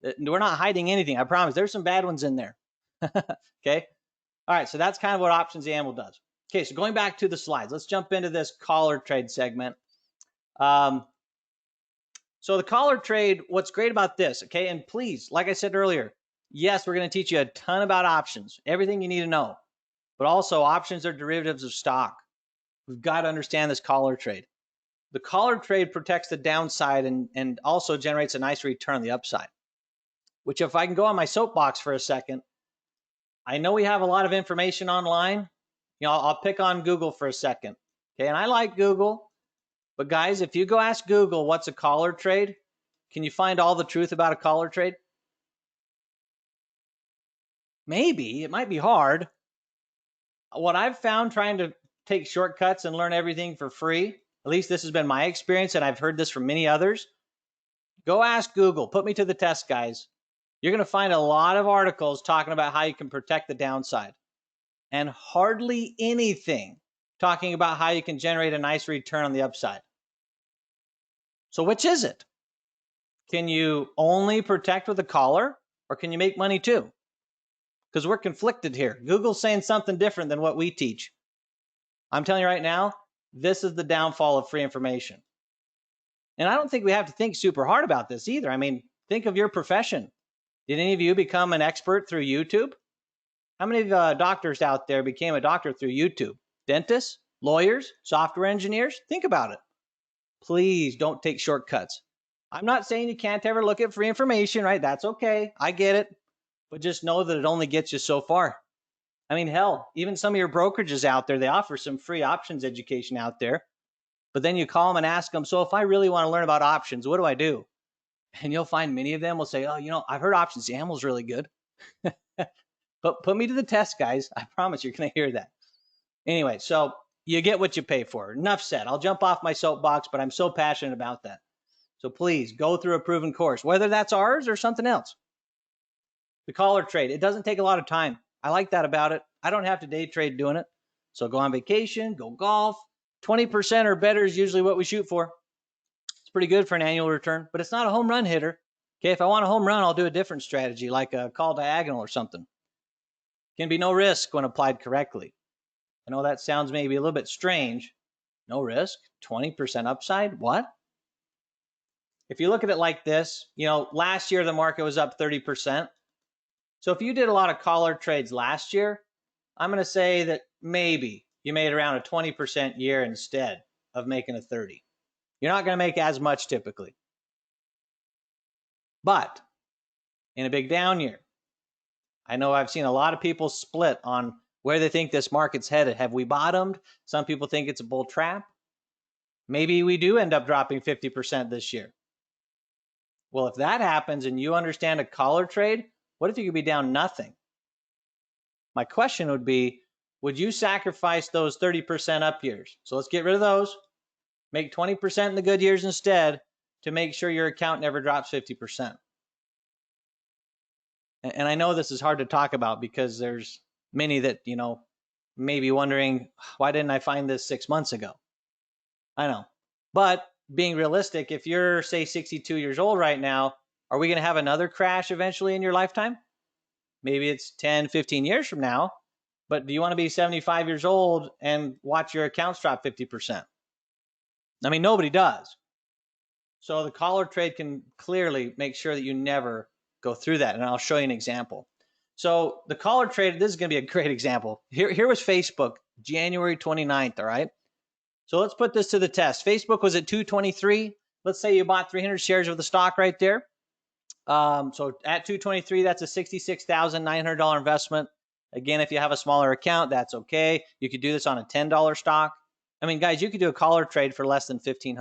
We're not hiding anything. I promise. There's some bad ones in there. Okay. All right. So that's kind of what Options Animal does. Okay. So going back to the slides, let's jump into this collar trade segment. So the collar trade, what's great about this, okay, and please, like I said earlier, yes, we're going to teach you a ton about options, everything you need to know, but also options are derivatives of stock. We've got to understand this collar trade. The collar trade protects the downside and also generates a nice return on the upside, which if I can go on my soapbox for a second, I know we have a lot of information online. You know, I'll pick on Google for a second, okay, and I like Google. But guys, if you go ask Google what's a collar trade, can you find all the truth about a collar trade? Maybe. It might be hard. What I've found trying to take shortcuts and learn everything for free, at least this has been my experience, and I've heard this from many others. Go ask Google. Put me to the test, guys. You're going to find a lot of articles talking about how you can protect the downside, and hardly anything talking about how you can generate a nice return on the upside. So which is it? Can you only protect with a collar, or can you make money too? Because we're conflicted here. Google's saying something different than what we teach. I'm telling you right now, this is the downfall of free information. And I don't think we have to think super hard about this either. I mean, think of your profession. Did any of you become an expert through YouTube? How many doctors out there became a doctor through YouTube? Dentists, lawyers, software engineers? Think about it. Please don't take shortcuts. I'm not saying you can't ever look at free information, right? That's okay. I get it. But just know that it only gets you so far. I mean, hell, even some of your brokerages out there, they offer some free options education out there. But then you call them and ask them, so if I really want to learn about options, what do I do? And you'll find many of them will say, oh, you know, I've heard Options Animal's really good. But put me to the test, guys. I promise you're going to hear that. Anyway, so you get what you pay for. Enough said. I'll jump off my soapbox, but I'm so passionate about that. So please go through a proven course, whether that's ours or something else. The collar trade, it doesn't take a lot of time. I like that about it. I don't have to day trade doing it. So go on vacation, go golf. 20% or better is usually what we shoot for. It's pretty good for an annual return, but it's not a home run hitter. Okay, if I want a home run, I'll do a different strategy like a call diagonal or something. Can be no risk when applied correctly. I know that sounds maybe a little bit strange. No risk, 20% upside, what? If you look at it like this, you know, last year the market was up 30%. So if you did a lot of collar trades last year, I'm going to say that maybe you made around a 20% year instead of making a 30. You're not going to make as much typically. But in a big down year, I know I've seen a lot of people split on where they think this market's headed. Have we bottomed? Some people think it's a bull trap. Maybe we do end up dropping 50% this year. Well, if that happens and you understand a collar trade, what if you could be down nothing? My question would be, would you sacrifice those 30% up years? So let's get rid of those. Make 20% in the good years instead to make sure your account never drops 50%. And I know this is hard to talk about because there's many that, you know, may be wondering, why didn't I find this 6 months ago? I know. But being realistic, if you're, say, 62 years old right now, are we going to have another crash eventually in your lifetime? Maybe it's 10, 15 years from now. But do you want to be 75 years old and watch your accounts drop 50%? I mean, nobody does. So the collar trade can clearly make sure that you never go through that. And I'll show you an example. So the collar trade, this is going to be a great example. Here was Facebook, January 29th, all right? So let's put this to the test. Facebook was at 223. let's say you bought 300 shares of the stock right there. So at 223, that's a $66,900 investment. Again, if you have a smaller account, that's okay. You could do this on a $10 stock. I mean, guys, you could do a collar trade for less than $1,500.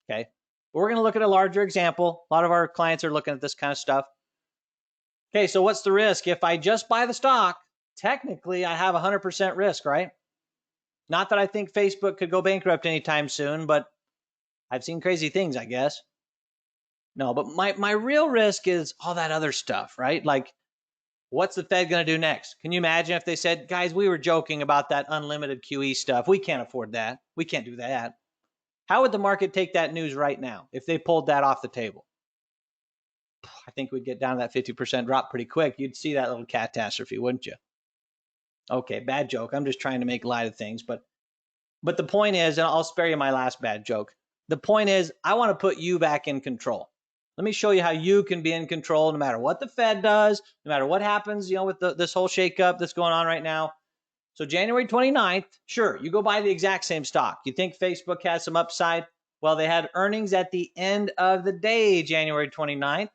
Okay. But we're going to look at a larger example. A lot of our clients are looking at this kind of stuff. Okay. So what's the risk? If I just buy the stock, technically I have 100% risk, right? Not that I think Facebook could go bankrupt anytime soon, but I've seen crazy things, I guess. No, but my real risk is all that other stuff, right? Like, what's the Fed going to do next? Can you imagine if they said, guys, we were joking about that unlimited QE stuff. We can't afford that. We can't do that. How would the market take that news right now if they pulled that off the table? I think we'd get down to that 50% drop pretty quick. You'd see that little catastrophe, wouldn't you? Okay, bad joke. I'm just trying to make light of things. But the point is, and I'll spare you my last bad joke. The point is, I want to put you back in control. Let me show you how you can be in control no matter what the Fed does, no matter what happens, with this whole shakeup that's going on right now. So January 29th, sure, you go buy the exact same stock. You think Facebook has some upside? Well, they had earnings at the end of the day, January 29th.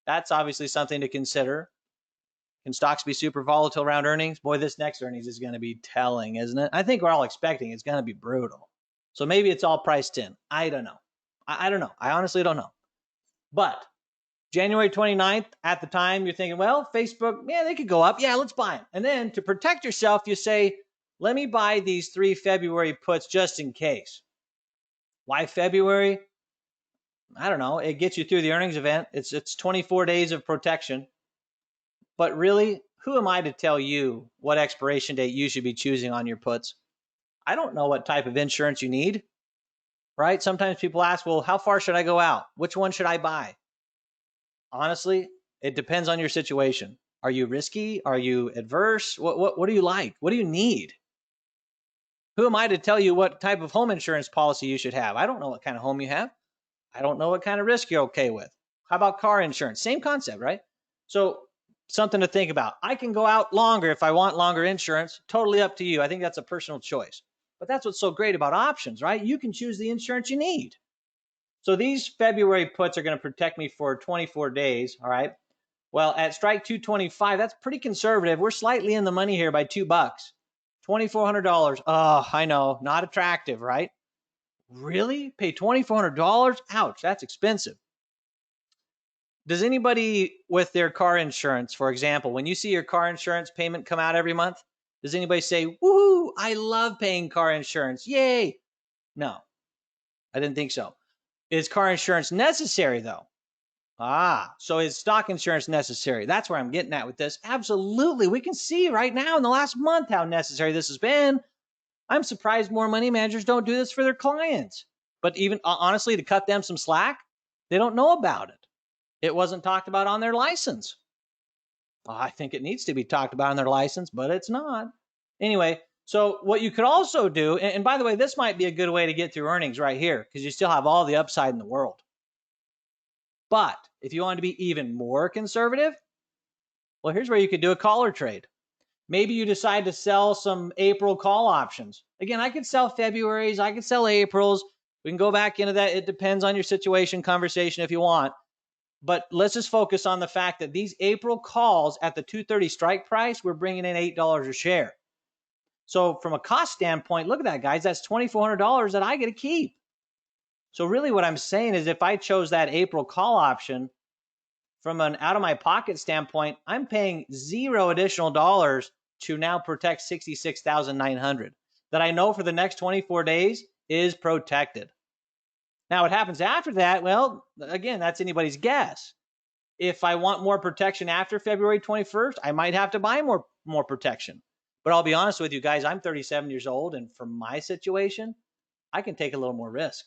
That's obviously something to consider. Can stocks be super volatile around earnings? Boy, this next earnings is going to be telling, isn't it? I think we're all expecting it's going to be brutal. So maybe it's all priced in. I don't know. I don't know. I honestly don't know. But January 29th, at the time, you're thinking, well, Facebook, yeah, they could go up. Yeah, let's buy them. And then to protect yourself, you say, let me buy these 3 February puts just in case. Why February? I don't know. It gets you through the earnings event. It's 24 days of protection. But really, who am I to tell you what expiration date you should be choosing on your puts? I don't know what type of insurance you need, right? Sometimes people ask, well, how far should I go out? Which one should I buy? Honestly, it depends on your situation. Are you risky? Are you adverse? What do you like? What do you need? Who am I to tell you what type of home insurance policy you should have? I don't know what kind of home you have. I don't know what kind of risk you're okay with. How about car insurance? Same concept, right? So something to think about. I can go out longer if I want longer insurance. Totally up to you. I think that's a personal choice. But that's what's so great about options, right? You can choose the insurance you need. So these February puts are going to protect me for 24 days, all right? Well, at strike 225, that's pretty conservative. We're slightly in the money here by $2. $2,400. Oh, I know, not attractive, right? Really? Pay $2,400? Ouch, that's expensive. Does anybody with their car insurance, for example, when you see your car insurance payment come out every month, does anybody say, woohoo, I love paying car insurance, yay? No, I didn't think so. Is car insurance necessary though? So is stock insurance necessary? That's where I'm getting at with this. Absolutely. We can see right now in the last month how necessary this has been. I'm surprised more money managers don't do this for their clients. But even honestly, to cut them some slack, they don't know about it. It wasn't talked about on their license. I think it needs to be talked about on their license, but it's not. Anyway, so what you could also do, and by the way, this might be a good way to get through earnings right here because you still have all the upside in the world. But if you want to be even more conservative, well, here's where you could do a collar trade. Maybe you decide to sell some April call options. Again, I could sell February's, I could sell April's. We can go back into that. It depends on your situation conversation if you want. But let's just focus on the fact that these April calls at the 230 strike price, we're bringing in $8 a share. So from a cost standpoint, look at that, guys. That's $2,400 that I get to keep. So really what I'm saying is if I chose that April call option, from an out-of-my-pocket standpoint, I'm paying $0 additional dollars to now protect $66,900 that I know for the next 24 days is protected. Now, what happens after that? Well, again, that's anybody's guess. If I want more protection after February 21st, I might have to buy more protection. But I'll be honest with you guys, I'm 37 years old, and for my situation, I can take a little more risk.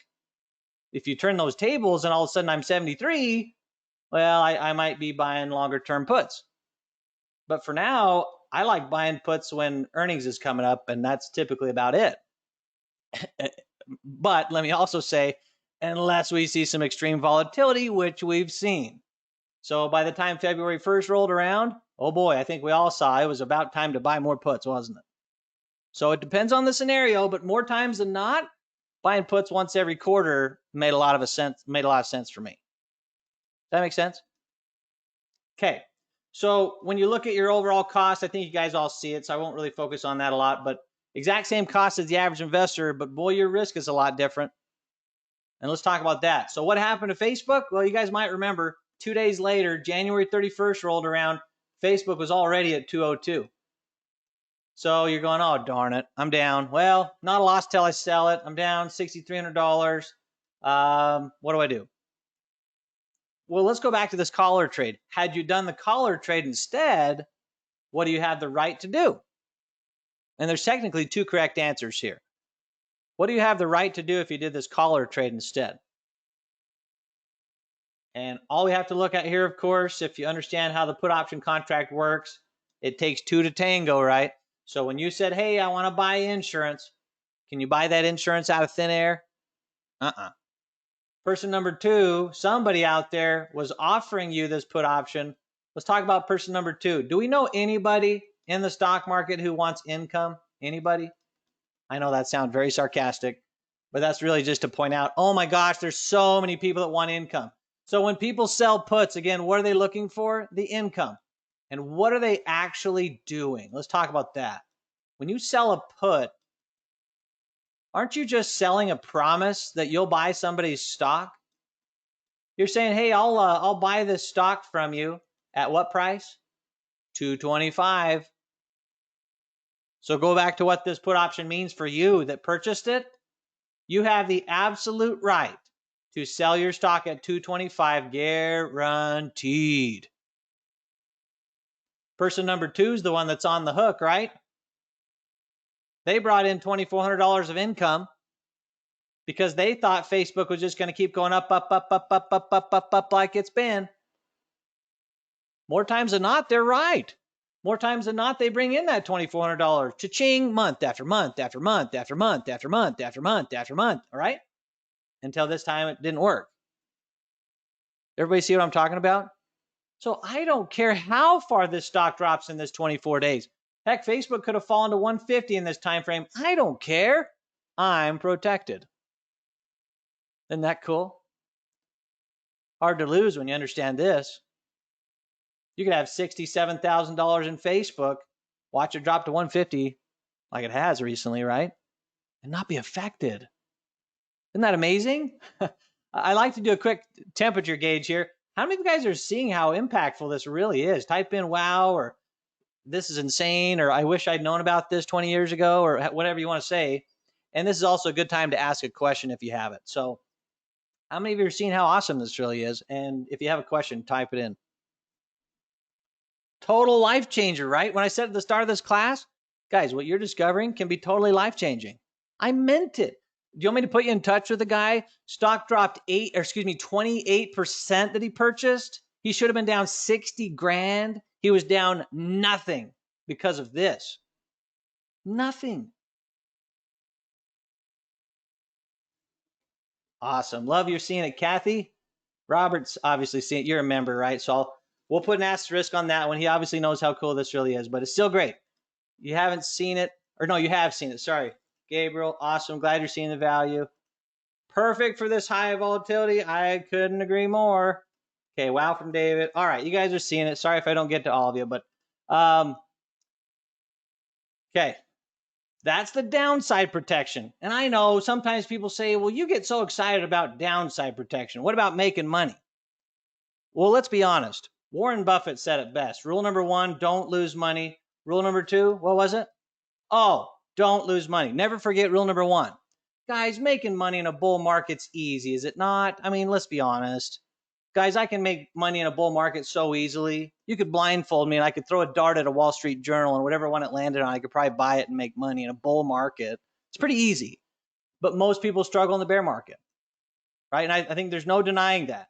If you turn those tables and all of a sudden I'm 73, well, I might be buying longer term puts. But for now, I like buying puts when earnings is coming up, and that's typically about it. But let me also say, unless we see some extreme volatility, which we've seen. So by the time February 1st rolled around, oh boy, I think we all saw it was about time to buy more puts, wasn't it? So it depends on the scenario, but more times than not, buying puts once every quarter made a lot of sense for me. Does that make sense? Okay. So when you look at your overall cost, I think you guys all see it, so I won't really focus on that a lot, but exact same cost as the average investor, but boy, your risk is a lot different. And let's talk about that. So what happened to Facebook? Well, you guys might remember 2 days later, January 31st rolled around, Facebook was already at 202. So you're going, oh, darn it, I'm down. Well, not a loss till I sell it. I'm down $6,300. What do I do? Well, let's go back to this collar trade. Had you done the collar trade instead, what do you have the right to do? And there's technically two correct answers here. What do you have the right to do if you did this collar trade instead? And all we have to look at here, of course, if you understand how the put option contract works, it takes two to tango, right? So when you said, hey, I want to buy insurance, can you buy that insurance out of thin air? Person number two, somebody out there was offering you this put option. Let's talk about person number two. Do we know anybody in the stock market who wants income? Anybody? I know that sounds very sarcastic, but that's really just to point out, oh my gosh, there's so many people that want income. So when people sell puts, again, what are they looking for? The income. And what are they actually doing? Let's talk about that. When you sell a put, aren't you just selling a promise that you'll buy somebody's stock? You're saying, hey, I'll buy this stock from you at what price? $225. So go back to what this put option means for you that purchased it. You have the absolute right to sell your stock at $225 guaranteed. Person number two is the one that's on the hook, right? They brought in $2,400 of income because they thought Facebook was just going to keep going up like it's been. More times than not, they're right. More times than not, they bring in that $2,400 cha-ching month after month after month after month after month after month after month, all right? Until this time it didn't work. Everybody see what I'm talking about? So I don't care how far this stock drops in this 24 days. Heck, Facebook could have fallen to 150 in this time frame. I don't care. I'm protected. Isn't that cool? Hard to lose when you understand this. You could have $67,000 in Facebook, watch it drop to 150 like it has recently, right? And not be affected. Isn't that amazing? I like to do a quick temperature gauge here. How many of you guys are seeing how impactful this really is? Type in wow, or this is insane, or I wish I'd known about this 20 years ago, or whatever you want to say. And this is also a good time to ask a question if you have it. So how many of you are seeing how awesome this really is? And if you have a question, type it in. Total life changer, right? When I said at the start of this class, guys, what you're discovering can be totally life changing. I meant it. Do you want me to put you in touch with the guy? Stock dropped 28% that he purchased. He should have been down 60 grand. He was down nothing because of this. Nothing. Awesome. Love you're seeing it, Kathy. Robert's obviously seeing it. You're a member, right? So we'll put an asterisk on that one. He obviously knows how cool this really is, but it's still great. You haven't seen it, or no, you have seen it. Sorry. Gabriel, awesome. Glad you're seeing the value. Perfect for this high volatility. I couldn't agree more. Okay, wow from David. All right, you guys are seeing it. Sorry if I don't get to all of you, but okay. That's the downside protection. And I know sometimes people say, well, you get so excited about downside protection. What about making money? Well, let's be honest. Warren Buffett said it best. Rule number one, don't lose money. Rule number two, what was it? Oh, don't lose money. Never forget rule number one. Guys, making money in a bull market's easy, is it not? I mean, let's be honest. Guys, I can make money in a bull market so easily. You could blindfold me and I could throw a dart at a Wall Street Journal, and whatever one it landed on, I could probably buy it and make money in a bull market. It's pretty easy. But most people struggle in the bear market, right? And I think there's no denying that.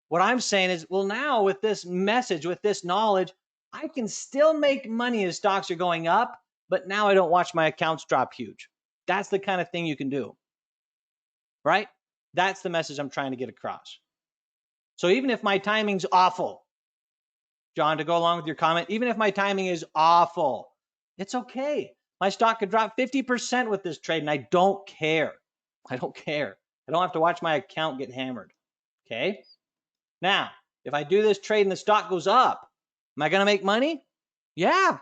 What I'm saying is, well, now with this message, with this knowledge, I can still make money as stocks are going up, but now I don't watch my accounts drop huge. That's the kind of thing you can do, right? That's the message I'm trying to get across. So even if my timing's awful, John, to go along with your comment, even if my timing is awful, it's okay. My stock could drop 50% with this trade, and I don't care. I don't care. I don't have to watch my account get hammered. Okay. Now, if I do this trade and the stock goes up, am I going to make money? Yeah.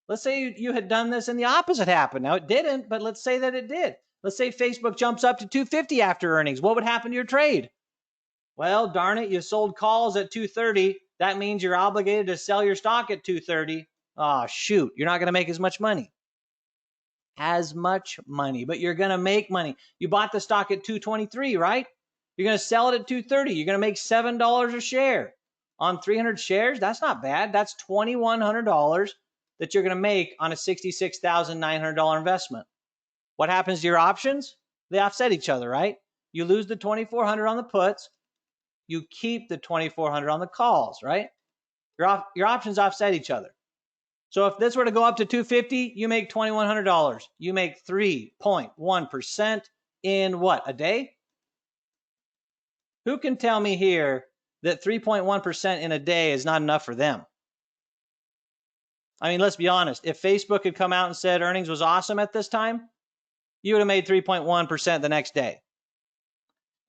Let's say you had done this and the opposite happened. Now it didn't, but let's say that it did. Let's say Facebook jumps up to 250 after earnings. What would happen to your trade? Well, darn it, you sold calls at 230. That means you're obligated to sell your stock at 230. Oh, shoot, you're not going to make as much money. But you're going to make money. You bought the stock at 223, right? You're going to sell it at 230. You're going to make $7 a share. On 300 shares, that's not bad. That's $2,100 that you're going to make on a $66,900 investment. What happens to your options? They offset each other, right? You lose the $2,400 on the puts. You keep the $2,400 on the calls, right? Your options offset each other. So if this were to go up to 250, you make $2,100. You make 3.1% in what, a day? Who can tell me here that 3.1% in a day is not enough for them? I mean, let's be honest. If Facebook had come out and said earnings was awesome at this time, you would have made 3.1% the next day.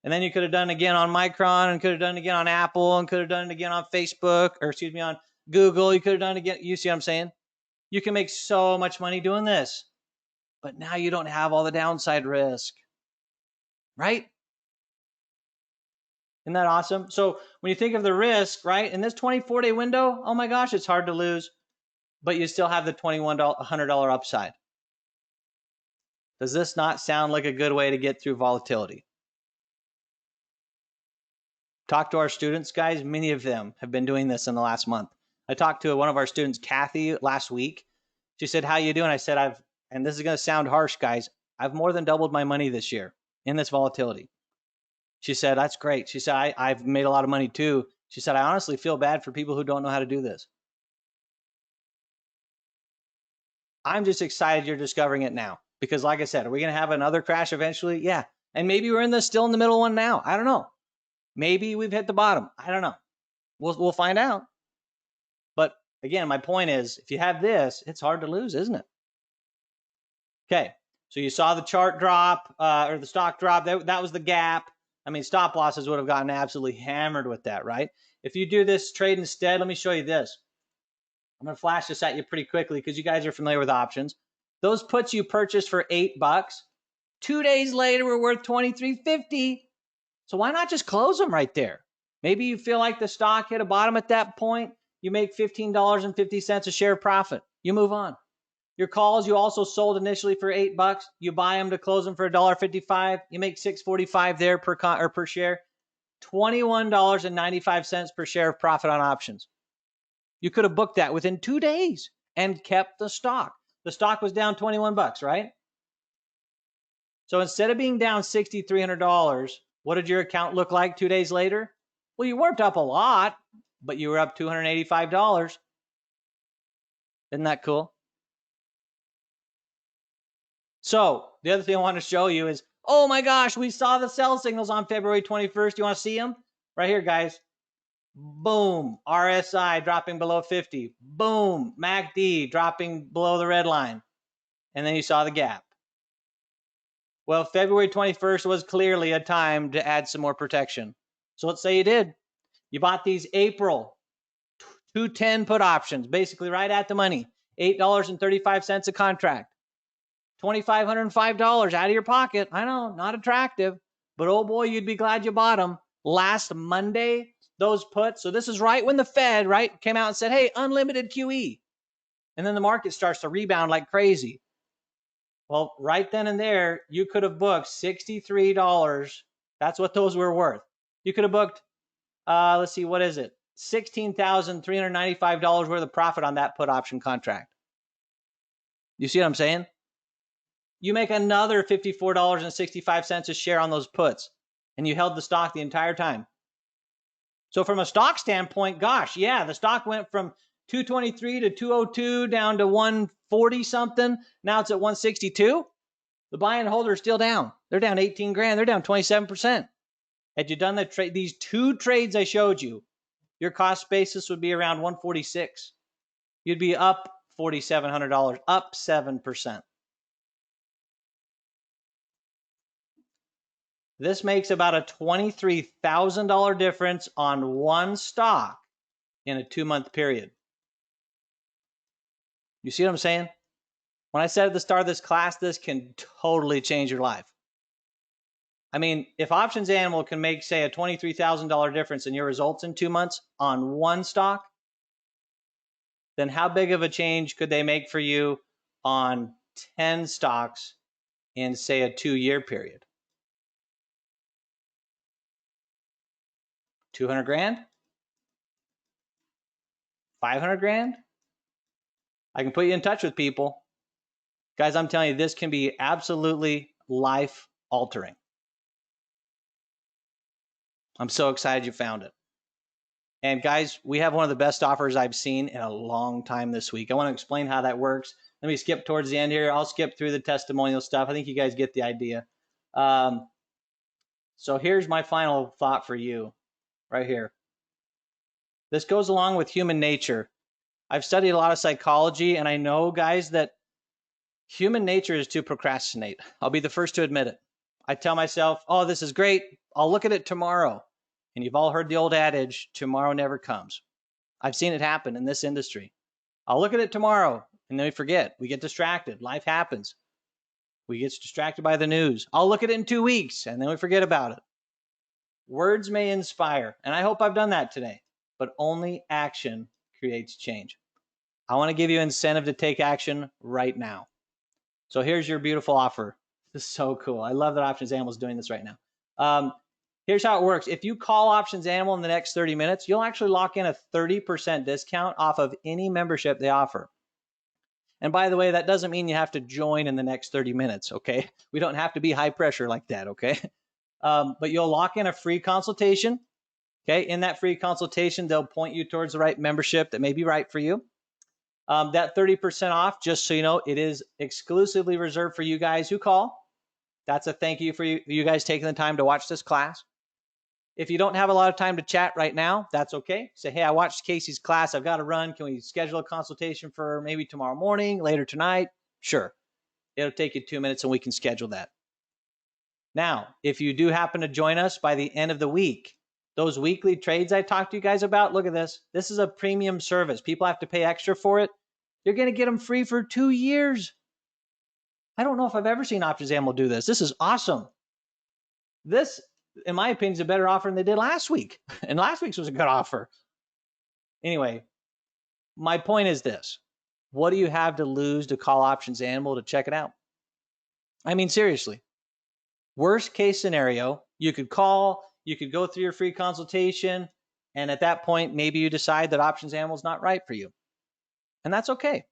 And then you could have done it again on Micron, and could have done it again on Apple, and could have done it again on Facebook, or excuse me, on Google. You could have done it again. You see what I'm saying? You can make so much money doing this. But now you don't have all the downside risk. Right? Isn't that awesome? So when you think of the risk, right, in this 24-day window, oh my gosh, it's hard to lose, but you still have the $2,100 upside. Does this not sound like a good way to get through volatility? Talk to our students, guys. Many of them have been doing this in the last month. I talked to one of our students, Kathy, last week. She said, how you doing? I said, and this is going to sound harsh, guys, I've more than doubled my money this year in this volatility. She said, that's great. She said, I've made a lot of money too. She said, I honestly feel bad for people who don't know how to do this. I'm just excited you're discovering it now. Because like I said, are we going to have another crash eventually? Yeah. And maybe we're still in the middle one now. I don't know. Maybe we've hit the bottom. I don't know. We'll find out. But again, my point is, if you have this, it's hard to lose, isn't it? Okay. So you saw the chart drop or the stock drop. That was the gap. I mean, stop losses would have gotten absolutely hammered with that, right? If you do this trade instead, let me show you this. I'm going to flash this at you pretty quickly because you guys are familiar with options. Those puts you purchased for $8. 2 days later, were worth $23.50. So why not just close them right there? Maybe you feel like the stock hit a bottom at that point. You make $15.50 a share profit. You move on. Your calls you also sold initially for $8. You buy them to close them for $1.55. You make $6.45 there per share. $21.95 per share of profit on options. You could have booked that within 2 days and kept the stock. The stock was down $21, right? So instead of being down $6,300, what did your account look like 2 days later? Well, you weren't up a lot, but you were up $285. Isn't that cool? So the other thing I want to show you is, oh my gosh, we saw the sell signals on February 21st. You want to see them? Right here, guys. Boom, RSI dropping below 50. Boom, MACD dropping below the red line. And then you saw the gap. Well, February 21st was clearly a time to add some more protection. So let's say you did. You bought these April 210 put options, basically right at the money, $8.35 a contract. $2,505 out of your pocket. I know, not attractive, but oh boy, you'd be glad you bought them. Last Monday, those puts. So this is right when the Fed, right, came out and said, hey, unlimited QE. And then the market starts to rebound like crazy. Well, right then and there, you could have booked $63. That's what those were worth. You could have booked, let's see, what is it? $16,395 worth of profit on that put option contract. You see what I'm saying? You make another $54.65 a share on those puts, and you held the stock the entire time. So from a stock standpoint, gosh, yeah, the stock went from 223 to 202 down to 140 something. Now it's at 162. The buy and hold are still down. They're down 18 grand. They're down 27%. Had you done the trade, these two trades I showed you, your cost basis would be around 146. You'd be up $4,700, up 7%. This makes about a $23,000 difference on one stock in a 2-month period. You see what I'm saying? When I said at the start of this class, this can totally change your life. I mean, if Options Animal can make, say, a $23,000 difference in your results in 2 months on one stock, then how big of a change could they make for you on 10 stocks in, say, a 2-year period? 200 grand? 500 grand? I can put you in touch with people. Guys, I'm telling you, this can be absolutely life altering. I'm so excited you found it. And guys, we have one of the best offers I've seen in a long time this week. I want to explain how that works. Let me skip towards the end here. I'll skip through the testimonial stuff. I think you guys get the idea. So here's my final thought for you right here. This goes along with human nature. I've studied a lot of psychology, and I know, guys, that human nature is to procrastinate. I'll be the first to admit it. I tell myself, oh, this is great. I'll look at it tomorrow. And you've all heard the old adage, tomorrow never comes. I've seen it happen in this industry. I'll look at it tomorrow, and then we forget. We get distracted. Life happens. We get distracted by the news. I'll look at it in 2 weeks, and then we forget about it. Words may inspire, and I hope I've done that today, but only action creates change. I want to give you incentive to take action right now. So here's your beautiful offer. This is so cool. I love that Options Animal is doing this right now. Here's how it works. If you call Options Animal in the next 30 minutes, you'll actually lock in a 30% discount off of any membership they offer. And by the way, that doesn't mean you have to join in the next 30 minutes, okay? We don't have to be high pressure like that, okay? But you'll lock in a free consultation, okay? In that free consultation, they'll point you towards the right membership that may be right for you. That 30% off, just so you know, it is exclusively reserved for you guys who call. That's a thank you for you guys taking the time to watch this class. If you don't have a lot of time to chat right now, that's okay. Say, hey, I watched Casey's class. I've got to run. Can we schedule a consultation for maybe tomorrow morning, later tonight? Sure. It'll take you 2 minutes and we can schedule that. Now, if you do happen to join us by the end of the week, those weekly trades I talked to you guys about, look at this. This is a premium service. People have to pay extra for it. You're going to get them free for 2 years. I don't know if I've ever seen Options Animal do this. This is awesome. This, in my opinion, is a better offer than they did last week. And last week's was a good offer. Anyway, my point is this. What do you have to lose to call Options Animal to check it out? I mean, seriously. Worst case scenario, you could call, you could go through your free consultation, and at that point, maybe you decide that Options Animal is not right for you. And that's okay.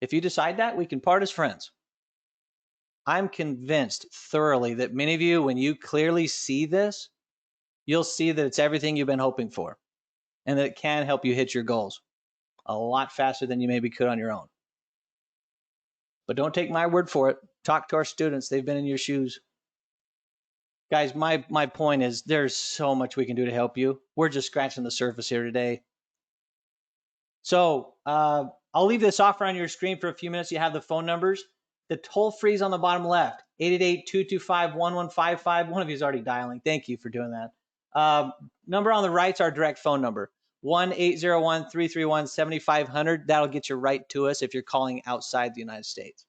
If you decide that, we can part as friends. I'm convinced thoroughly that many of you, when you clearly see this, you'll see that it's everything you've been hoping for and that it can help you hit your goals a lot faster than you maybe could on your own. But don't take my word for it. Talk to our students. They've been in your shoes. Guys, my point is there's so much we can do to help you. We're just scratching the surface here today. So I'll leave this offer on your screen for a few minutes. You have the phone numbers. The toll free is on the bottom left, 888-225-1155. One of you is already dialing. Thank you for doing that. Number on the right is our direct phone number, 1-801-331-7500. That'll get you right to us if you're calling outside the United States.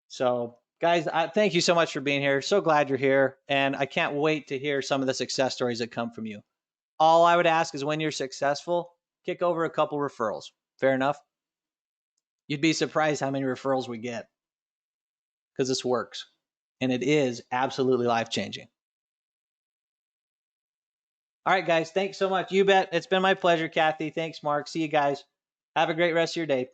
So, guys, thank you so much for being here. So glad you're here, and I can't wait to hear some of the success stories that come from you. All I would ask is when you're successful, kick over a couple referrals. Fair enough? You'd be surprised how many referrals we get because this works, and it is absolutely life-changing. All right, guys, thanks so much. You bet. It's been my pleasure, Kathy. Thanks, Mark. See you guys. Have a great rest of your day.